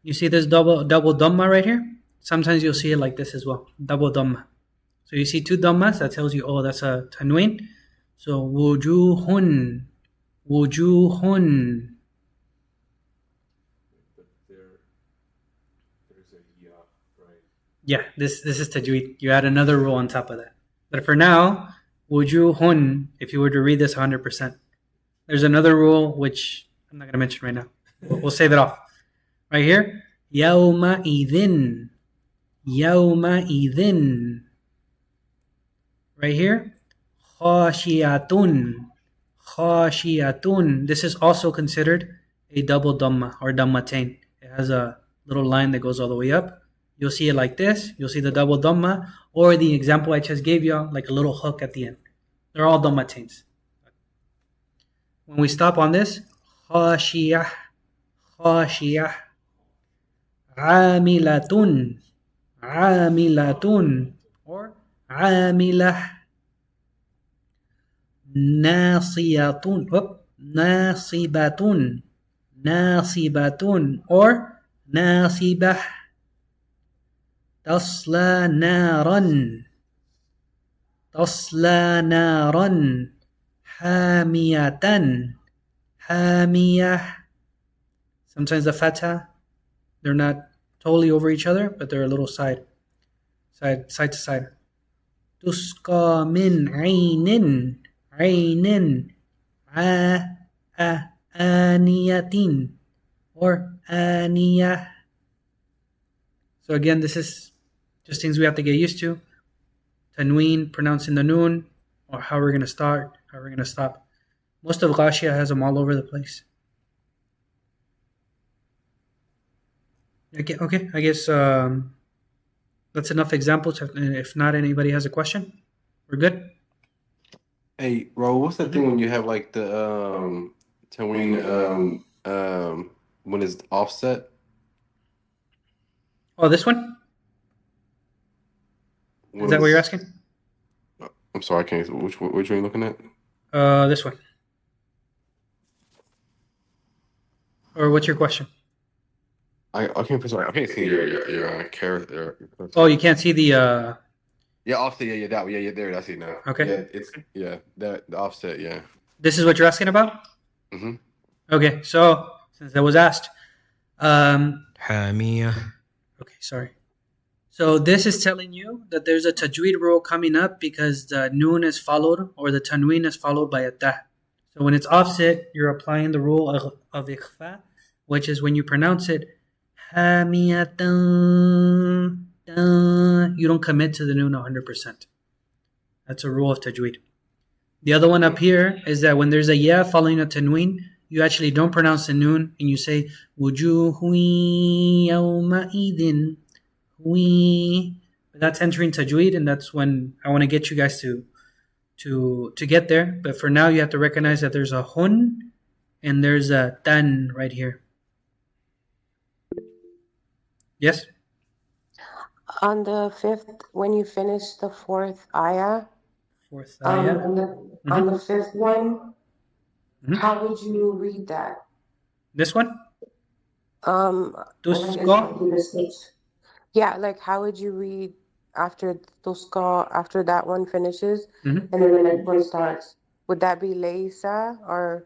You see this double dhamma right here? Sometimes you'll see it like this as well. Double dhamma. So you see two dhammas, that tells you, oh, that's a tanween. So wujuhun. Wujuhun. But there's a ya, right? Yeah, this is tajweed. You add another rule on top of that. But for now, wujuhun, if you were to read this 100%. There's another rule which I'm not going to mention right now. We'll save it off. Right here, yawma idhin. Yawma idhin. Right here, khashiyatun. Khashiyatun. This is also considered a double dhamma or dhammatain. It has a little line that goes all the way up. You'll see it like this. You'll see the double dhamma, or the example I just gave you, like a little hook at the end. They're all dhammatains. When we stop on this, khashiyah. Khashiyah. Amilatun. Amilatun. Or Amilah. Nasiyatun. Nasibatun. Nasibatun. Or Nasibah. تصلى نارا تصلى نارا حامية حامية. Sometimes the fatha, they're not totally over each other, but they're a little side to side. تسقى من عين عين آنية or آنية. So again, this is just things we have to get used to. Tanween, pronouncing the noon, or how we're going to start, how we're going to stop. Most of Ghashiyah has them all over the place. Okay, I guess that's enough examples. If not, anybody has a question, we're good. Hey, Ro, what's that thing when you have like the Tanween when it's offset? Oh, this one? Is that what you're asking? I'm sorry, I can't. Which one are you looking at? This one. Or what's your question? I can't. Sorry, I can't see your character. Oh, you can't see the. Yeah, offset. Yeah, that. Yeah, there. I see it now. Okay. Yeah, that the offset. Yeah. This is what you're asking about? Mm-hmm. Okay, so since that was asked, حامية. Okay, sorry. So this is telling you that there's a tajweed rule coming up because the noon is followed or the tanween is followed by a ta. So when it's offset, you're applying the rule of ikhfa, which is when you pronounce it hamiyatan, you don't commit to the noon 100%. That's a rule of tajweed. The other one up here is that when there's a ya following a tanween, you actually don't pronounce the noon and you say wujuhu yawma idin. But that's entering tajweed, and that's when I want to get you guys to get there. But for now, you have to recognize that there's a hun and there's a tan right here. Yes? On the fifth, when you finish the fourth ayah, Fourth ayah. on the fifth one, how would you read that? This one? Tusqa? Yeah, like how would you read after Tusqa, after that one finishes, and then the next one starts? Would that be Laysa or?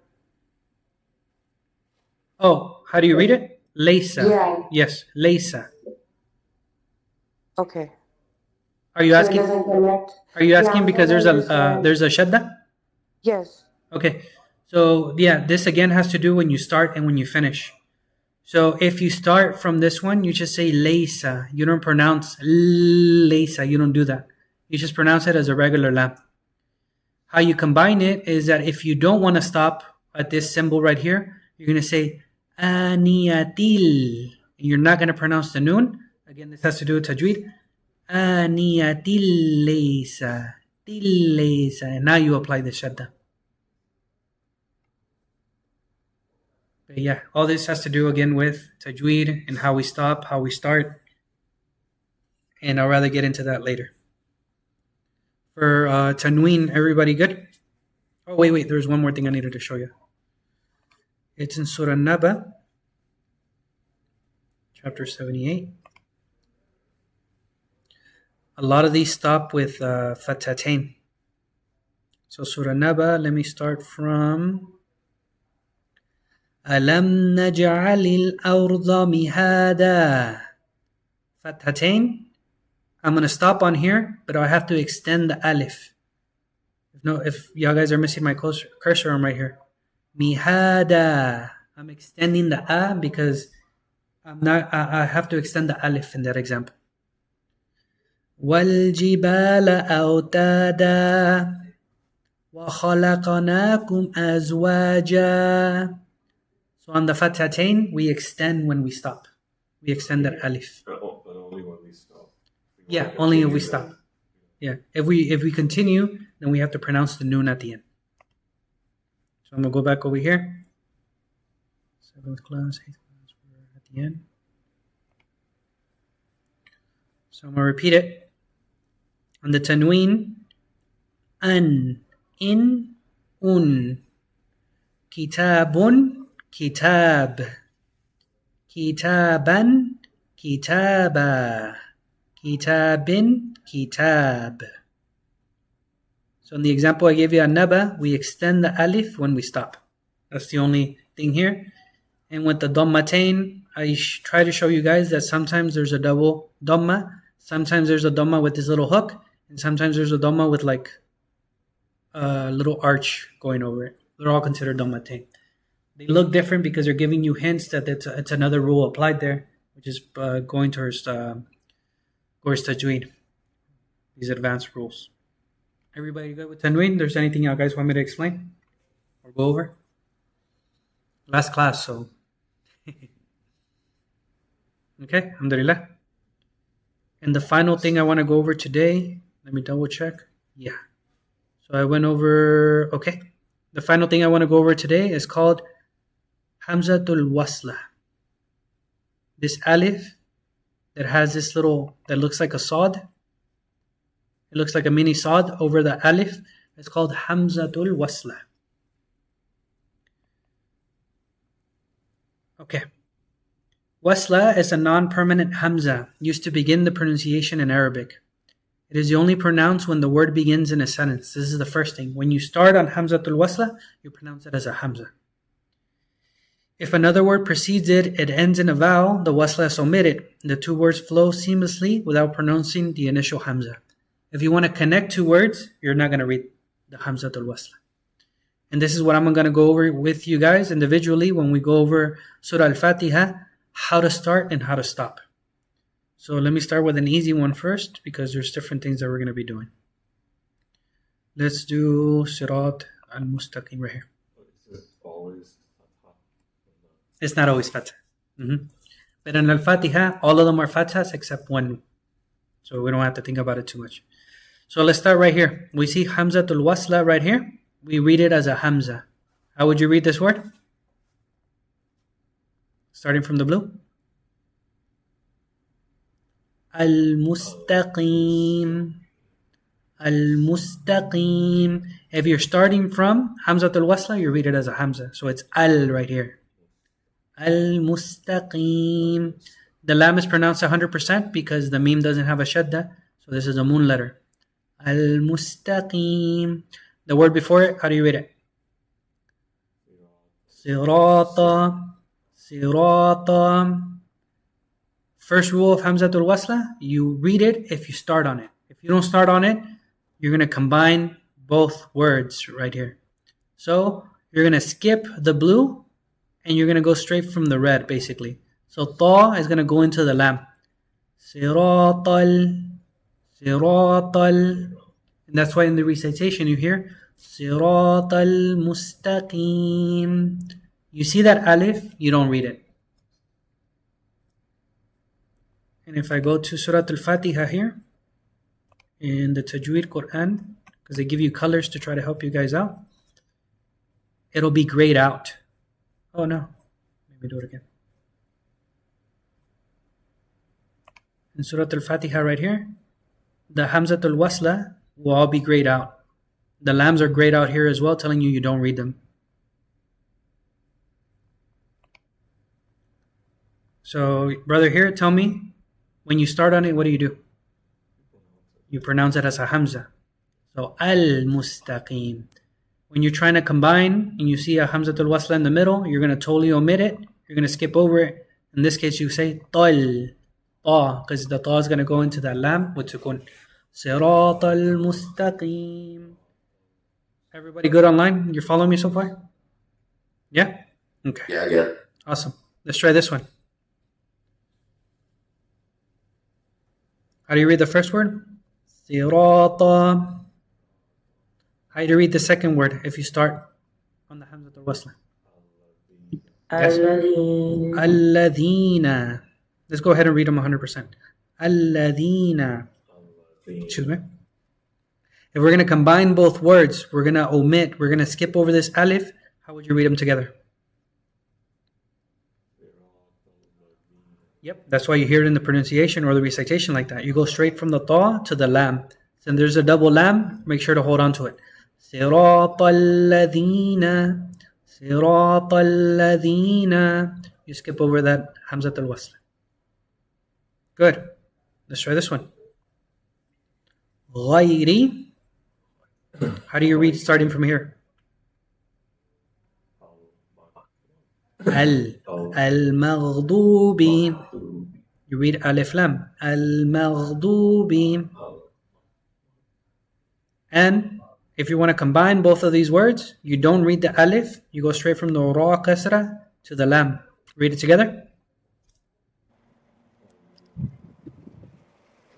Oh, how do you read it? Laysa. Yeah. Yes, Laysa. Okay. Are you asking? Are you asking because there's a Shaddah? Yes. Okay. So yeah, this again has to do when you start and when you finish. So if you start from this one, you just say laysa. You don't pronounce laysa. You don't do that. You just pronounce it as a regular lam. How you combine it is that if you don't want to stop at this symbol right here, you're going to say aniyatil. You're not going to pronounce the noon. Again, this has to do with tajweed. Aniyatil laysa. Til laysa. And now you apply the shaddah. But yeah, all this has to do again with tajweed and how we stop, how we start. And I'll rather get into that later. For Tanween, everybody good? Oh, wait, there's one more thing I needed to show you. It's in Surah Naba, chapter 78. A lot of these stop with fatatain. So Surah Naba, let me start from Alam naj'alil arda mihada. Fathatain. I'm going to stop on here, but I have to extend the alif. If y'all guys are missing my cursor, I'm right here. Mihada. I'm extending the a because I have to extend the alif in that example. Waljibala autada wa khalaqnakum azwaja. So on the fathatain, we extend when we stop. We extend that alif. But only when we stop. Yeah, only if we stop. Yeah, if we continue, then we have to pronounce the noon at the end. So I'm gonna go back over here. 7th class, 8th class, we're at the end. So I'm gonna repeat it. On the tanween, an, in, un, kitabun, kitab, kitaban, kitaba, kitabin, kitab. So in the example I gave you on Naba, we extend the alif when we stop. That's the only thing here. And with the Dhammatain, I try to show you guys that sometimes there's a double Dhamma, sometimes there's a Dhamma with this little hook, and sometimes there's a Dhamma with like a little arch going over it. They're all considered Dhammatain. They look different because they're giving you hints that it's another rule applied there, which is going towards Tajweed, these advanced rules. Everybody good with Tanween? There's anything you guys want me to explain or go over? Last class, so. Okay, alhamdulillah. And the final thing I want to go over today, let me double check. Yeah. So I went over, okay. The final thing I want to go over today is called Hamzatul Waslah. This alif that has this little, that looks like a sod. It looks like a mini sod over the alif. It's called Hamzatul Waslah. Okay. Waslah is a non-permanent Hamza used to begin the pronunciation in Arabic. It is only pronounced when the word begins in a sentence. This is the first thing. When you start on Hamzatul Waslah, you pronounce it as a Hamza. If another word precedes it, it ends in a vowel, the Waslah is omitted. The two words flow seamlessly without pronouncing the initial Hamza. If you want to connect two words, you're not going to read the Hamzatul Waslah. And this is what I'm going to go over with you guys individually when we go over Surah Al-Fatiha, how to start and how to stop. So let me start with an easy one first because there's different things that we're going to be doing. Let's do Sirat Al-Mustaqim right here. Is it always Fatha? It's not always Fatha. But in Al-Fatiha, all of them are Fathas except one. So we don't have to think about it too much. So let's start right here. We see Hamzatul Wasla right here. We read it as a Hamza. How would you read this word? Starting from the blue. Al-Mustaqim. Al-Mustaqim. If you're starting from Hamzatul Wasla, you read it as a Hamza. So it's Al right here. Al-Mustaqim. The lam is pronounced 100% because the meme doesn't have a Shaddah. So this is a moon letter. Al-Mustaqim. The word before it, how do you read it? Sirata. Sirata. First rule of Hamzatul Wasla, you read it if you start on it. If you don't start on it, you're going to combine both words right here. So you're going to skip the blue and you're going to go straight from the red basically. So ta is going to go into the lam. Siratal. Siratal. And that's why in the recitation you hear Siratal Mustaqim. You see that alif, you don't read it. And if I go to Surah Al-Fatiha here, in the Tajweed Quran, because they give you colors to try to help you guys out, it'll be grayed out. Oh no, let me do it again. In Surah Al-Fatiha right here, the Hamzatul Wasla will all be grayed out. The lams are grayed out here as well, telling you don't read them. So, brother here, tell me, when you start on it, what do? You pronounce it as a Hamza. So, Al-Mustaqim. When you're trying to combine and you see a Hamzatul Wasla in the middle, you're going to totally omit it. You're going to skip over it. In this case, you say Tal. Ta, because the Ta is going to go into that lam with Sukun. Siratal Mustaqim. Everybody good online? You're following me so far? Yeah? Okay. Yeah. Awesome. Let's try this one. How do you read the first word? Sirata. How do you read the second word if you start on the Hamzatul Wasla? Alladheen. Alladhina. Let's go ahead and read them 100%. Alladhina. Excuse me. If we're going to combine both words, we're going to omit, we're going to skip over this alif. How would you read them together? Yep, that's why you hear it in the pronunciation or the recitation like that. You go straight from the ta to the lam. And there's a double lam, make sure to hold on to it. Siratal ladhina. Siratal ladhina. You skip over that Hamzatul Wasl. Good. Let's try this one. غير. How do you read starting from here? المغضوب. You read Alif Lam. المغضوب. And if you want to combine both of these words, you don't read the Alif. You go straight from the Ra Kasra to the Lam. Read it together.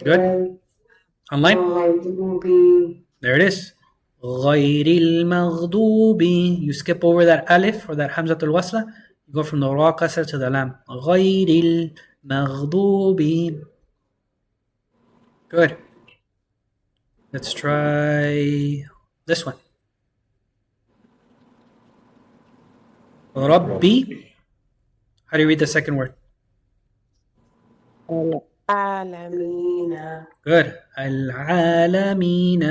Good. Online? There it is. غير المغضوب. You skip over that Alif or that Hamzatul Waslah. You go from the Ra Kasra to the Lam. غير المغضوب. Good. Let's try this one. ربي. How do you read the second word? Alamina. Good. العالمين.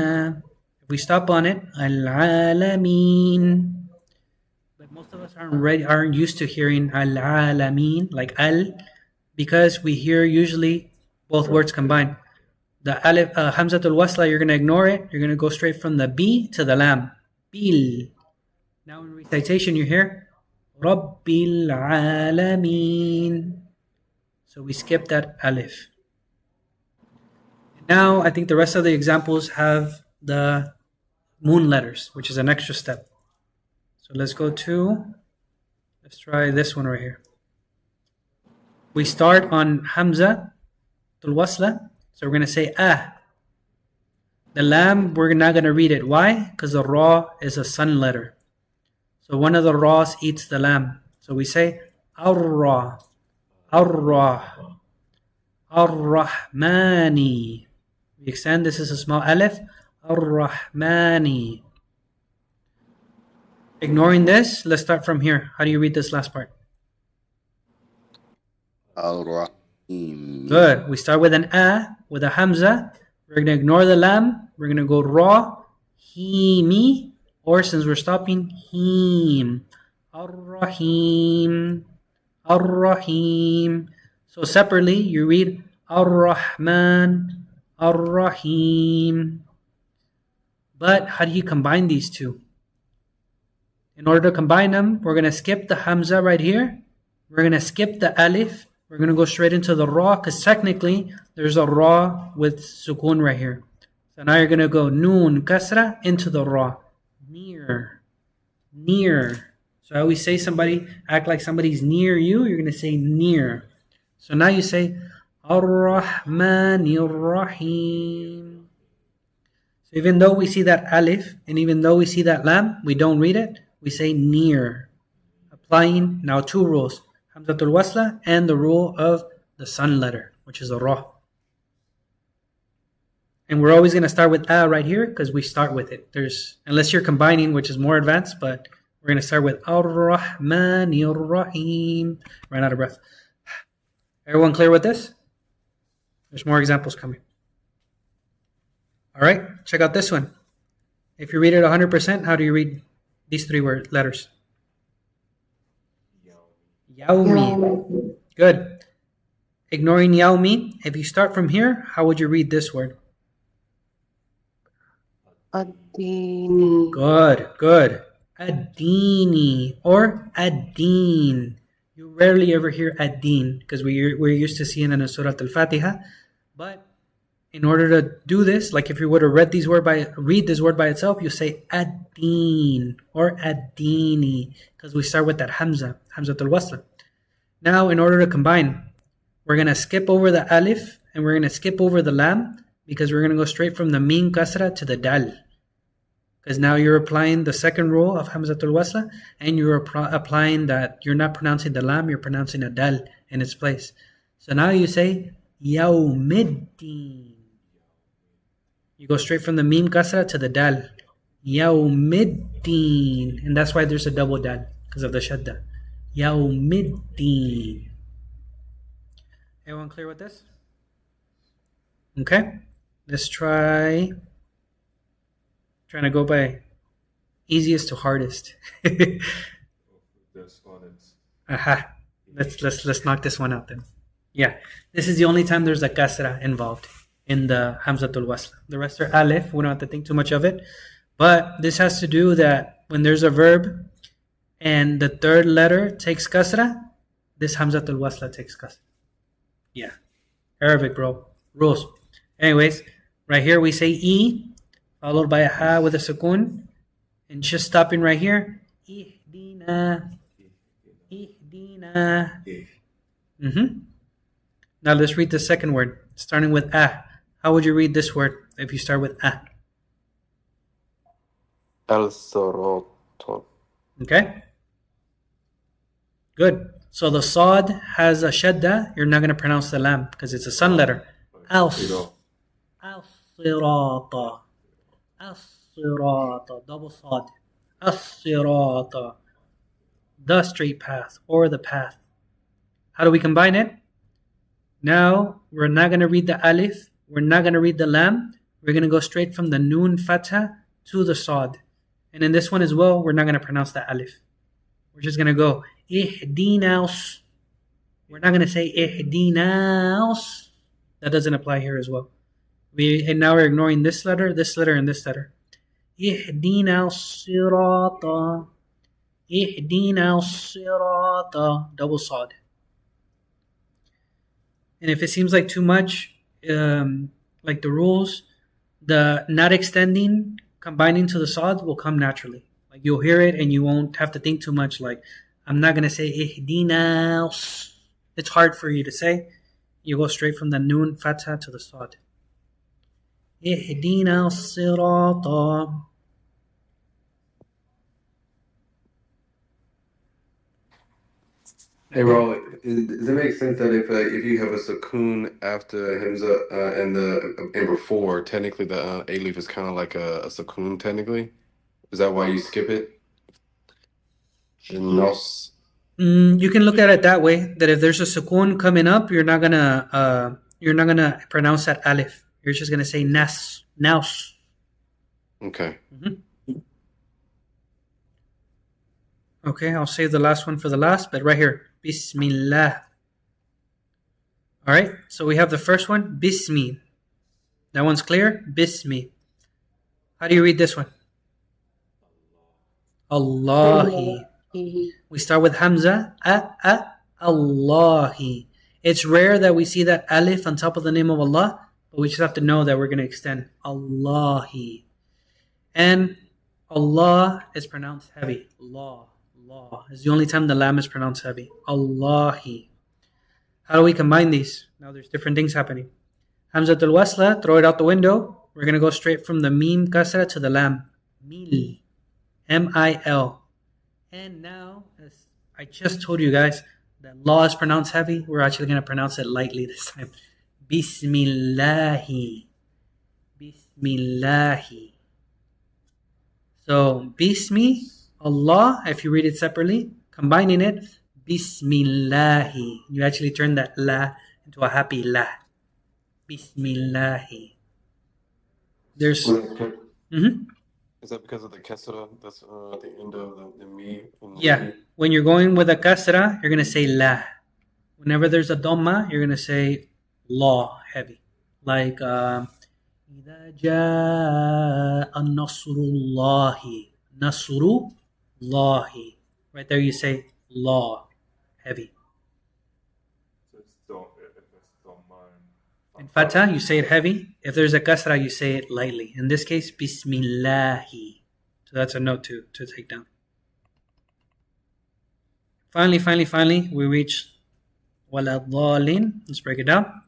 If we stop on it, العالمين. But most of us aren't used to hearing العالمين, like al, because we hear usually both words combined. The alif, Hamzatul Wasla, you're going to ignore it. You're going to go straight from the B to the Lam. Bil. Now in recitation you hear Rabbil Alameen. So we skip that alif. Now I think the rest of the examples have the moon letters, which is an extra step. So let's try this one right here. We start on Hamza Tul Wasla. So we're going to say ah. The lam, we're not going to read it. Why? Because the ra is a sun letter. So one of the ra's eats the lam. So we say ar-ra, ar-ra, ar-rahmani. We extend, this is a small alif, ar-rahmani. Ignoring this, let's start from here. How do you read this last part? Good. We start with an a, with a hamza. We're going to ignore the lam. We're going to go ra, himi, or since we're stopping, him. Ar-Rahim, Ar-Rahim. So separately, you read Ar-Rahman, Ar-Rahim. But how do you combine these two? In order to combine them, we're going to skip the hamza right here. We're going to skip the alif. We're going to go straight into the ra because technically there's a ra with sukun right here. So now you're going to go noon kasra into the ra. Near. Near. So I always say act like somebody's near you. You're going to say near. So now you say Ar-Rahmanir Rahim. So even though we see that alif and even though we see that lam, we don't read it. We say near. Applying now two rules. Hamzatul Wasla and the rule of the sun letter, which is a ra. And we're always going to start with a right here because we start with it. Unless you're combining, which is more advanced, but we're going to start with Ar-Rahmanir Rahim. Ran out of breath. Everyone clear with this? There's more examples coming. All right, check out this one. If you read it 100%, how do you read these three letters? Yaumi. Good. Ignoring yaumi, if you start from here, how would you read this word? Ad-dini. Good. Ad-dini or ad-din. You rarely ever hear ad-din because we're used to seeing it in Surah Al-Fatiha. But in order to do this, like if you were to read this word by itself, you say ad-din or ad-dini because we start with that hamza, hamzatul wasla. Now, in order to combine, we're going to skip over the alif and we're going to skip over the lam because we're going to go straight from the mim kasra to the dal. Because now you're applying the second rule of hamzatul wasla and you're applying that you're not pronouncing the lam, you're pronouncing a dal in its place. So now you say yawmiddin. You go straight from the mim kasra to the dal. Yawmiddin. And that's why there's a double dal, because of the Shaddah. Yawmiddin. Everyone clear with this? Okay. Let's trying to go by easiest to hardest. This one is. Aha. Let's knock this one out then. Yeah. This is the only time there's a kasra involved in the Hamzatul Waslah. The rest are Alif. We don't have to think too much of it. But this has to do that when there's a verb and the third letter takes kasra, this Hamzatul Waslah takes kasra. Yeah. Arabic, bro. Rules. Anyways, right here we say E, followed by a ha with a sukun. And just stopping right here. Ihdina. Ihdina. Now let's read the second word, starting with a. How would you read this word if you start with a? Al-Sirat. Okay. Good. So the Sad has a Shaddah. You're not going to pronounce the lam because it's a sun letter. Al-Sirata. As-Sirata. Double Sad. As-Sirata. The straight path or the path. How do we combine it? Now, we're not going to read the Alif. We're not going to read the lam. We're going to go straight from the Noon Fatha to the Sad. And in this one as well, we're not going to pronounce the Alif. We're just going to go Ihdinaus. We're not going to say Ihdinaus. That doesn't apply here as well. And now we're ignoring this letter, and this letter. Ihdinaus sirata. Ihdinaus sirata. Double Sad. And if it seems like too much, like the rules, the not extending, combining to the Sad will come naturally. Like you'll hear it and you won't have to think too much. Like I'm not going to say Ihdinaus. It's hard for you to say. You go straight from the Noon Fatha to the Sad. Ihdinaus sirata. Hey, bro, does it make sense that if you have a sukun after Hamza and before, technically the alif is kind of like a sukun technically? Is that why you skip it? Nos. You can look at it that way. That if there's a sukun coming up, you're not gonna pronounce that alif. You're just gonna say nas, naus. Okay. Okay, I'll save the last one for the last, but right here, Bismillah. All right, so we have the first one, Bismi. That one's clear, Bismi. How do you read this one? Allahi. We start with Hamza, Allahi. It's rare that we see that alif on top of the name of Allah, but we just have to know that we're going to extend Allahi. And Allah is pronounced heavy. Allah is the only time the lam is pronounced heavy. Allahi. How do we combine these? Now there's different things happening. Hamzatul Wasla, throw it out the window. We're going to go straight from the mim kasra to the lam. Mil. M-I-L. And now, as I just told you guys, that law is pronounced heavy. We're actually going to pronounce it lightly this time. Bismillahi. Bismillahi. So, Bismi, Allah, if you read it separately, combining it, Bismillahi. You actually turn that la into a happy la. Bismillahi. There's... Is that because of the kasra that's at the end of the mi? Yeah. When you're going with a kasra, you're going to say la. Whenever there's a dhamma, you're going to say la, heavy. Like, إِذَا جَاءَ النَّصْرُ اللَّهِ نَصْرُ اللَّهِ. Right there you say la, heavy. So if it's dhamma In Fatah, you say it heavy. If there's a kasra, you say it lightly. In this case, Bismillahi. So that's a note to take down. Finally, we reach Wala dhalin. Let's break it down.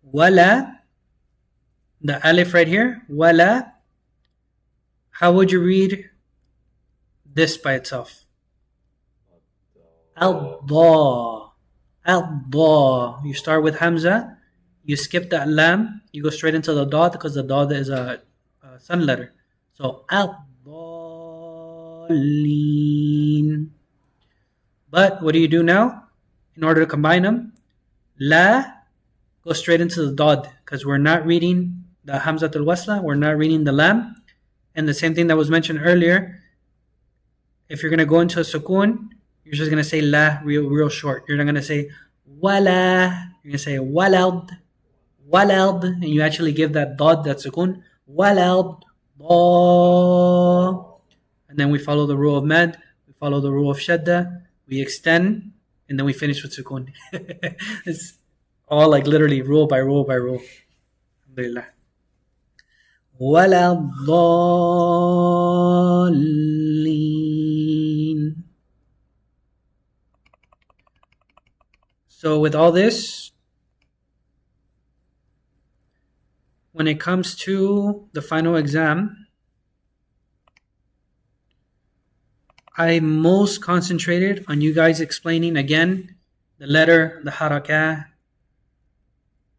Wala, the alif right here. Wala. How would you read this by itself? Al-Dha. Al-Dha. You start with Hamza. You skip the lam. You go straight into the dad because the dad is a sun letter. So al-dhalin. But what do you do now? In order to combine them, la, go straight into the dad because we're not reading the Hamzatul Wasla. We're not reading the lam. And the same thing that was mentioned earlier. If you're going to go into a sukun, you're just going to say la real short. You're not going to say wala. You're going to say walad. walad, and you actually give that dad, that sukun, walad, da. And then we follow the rule of mad, we follow the rule of shaddah, we extend, and then we finish with sukun. It's all like literally rule by rule by rule. Alhamdulillah. ولا الضالين. So with all this, when it comes to the final exam, I'm most concentrated on you guys explaining again the letter, the harakah.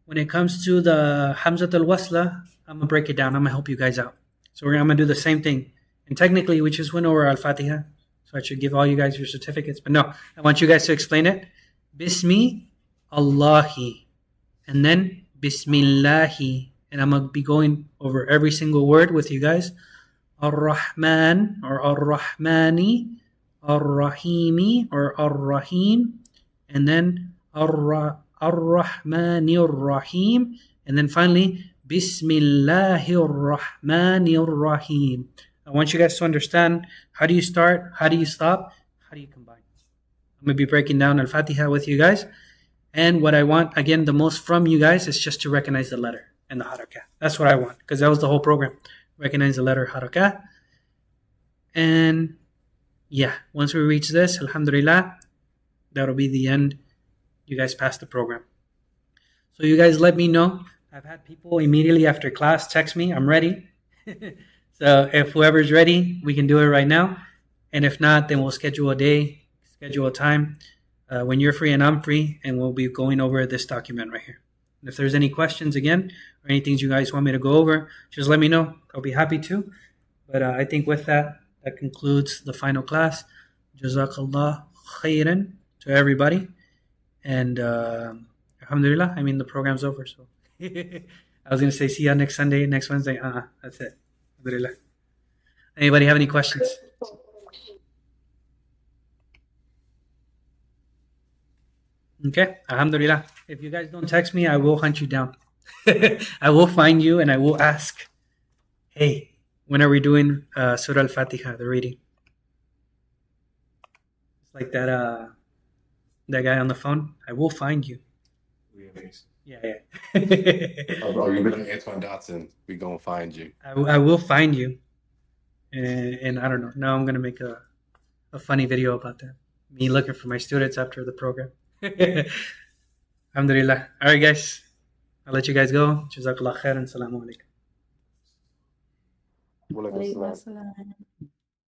When it comes to the Hamza al-Waslah, I'm going to break it down. I'm going to help you guys out. So I'm going to do the same thing. And technically, we just went over Al-Fatiha. So I should give all you guys your certificates. But no, I want you guys to explain it. Bismi Allahi. And then Bismillahi. And I'm going to be going over every single word with you guys. Ar-Rahman or Ar-Rahmani. Ar-Rahimi or Ar-Rahim. And then Ar-Rahmani Ar-Rahim. And then finally, Bismillahir Rahmanir Rahim. I want you guys to understand, how do you start, how do you stop, how do you combine. I'm going to be breaking down Al-Fatiha with you guys. And what I want, again, the most from you guys is just to recognize the letter and the harakah. That's what I want, because that was the whole program. Recognize the letter harakah. And yeah, once we reach this, alhamdulillah, that'll be the end. You guys passed the program. So you guys let me know. I've had people immediately after class text me, I'm ready. So if whoever's ready, we can do it right now. And if not, then we'll schedule a day, schedule a time when you're free and I'm free, and we'll be going over this document right here. And if there's any questions again, or anything you guys want me to go over, just let me know. I'll be happy to. But I think with that, that concludes the final class. Jazakallah khairan to everybody. And alhamdulillah, I mean, the program's over, so. I was going to say see you next Sunday, next Wednesday. That's it. Alhamdulillah. Anybody have any questions? Okay. Alhamdulillah. If you guys don't text me, I will hunt you down. I will find you and I will ask, hey, when are we doing Surah Al-Fatiha, the reading? It's like that guy on the phone. I will find you. Yeah. Oh, you've been Antoine Dotson. We gonna find you. I will find you. And I don't know. Now I'm gonna make a funny video about that. Me looking for my students after the program. Alhamdulillah. All right, guys. I'll let you guys go. Jazakallah khair and As-salamuAlaikum. Walaikum assalam.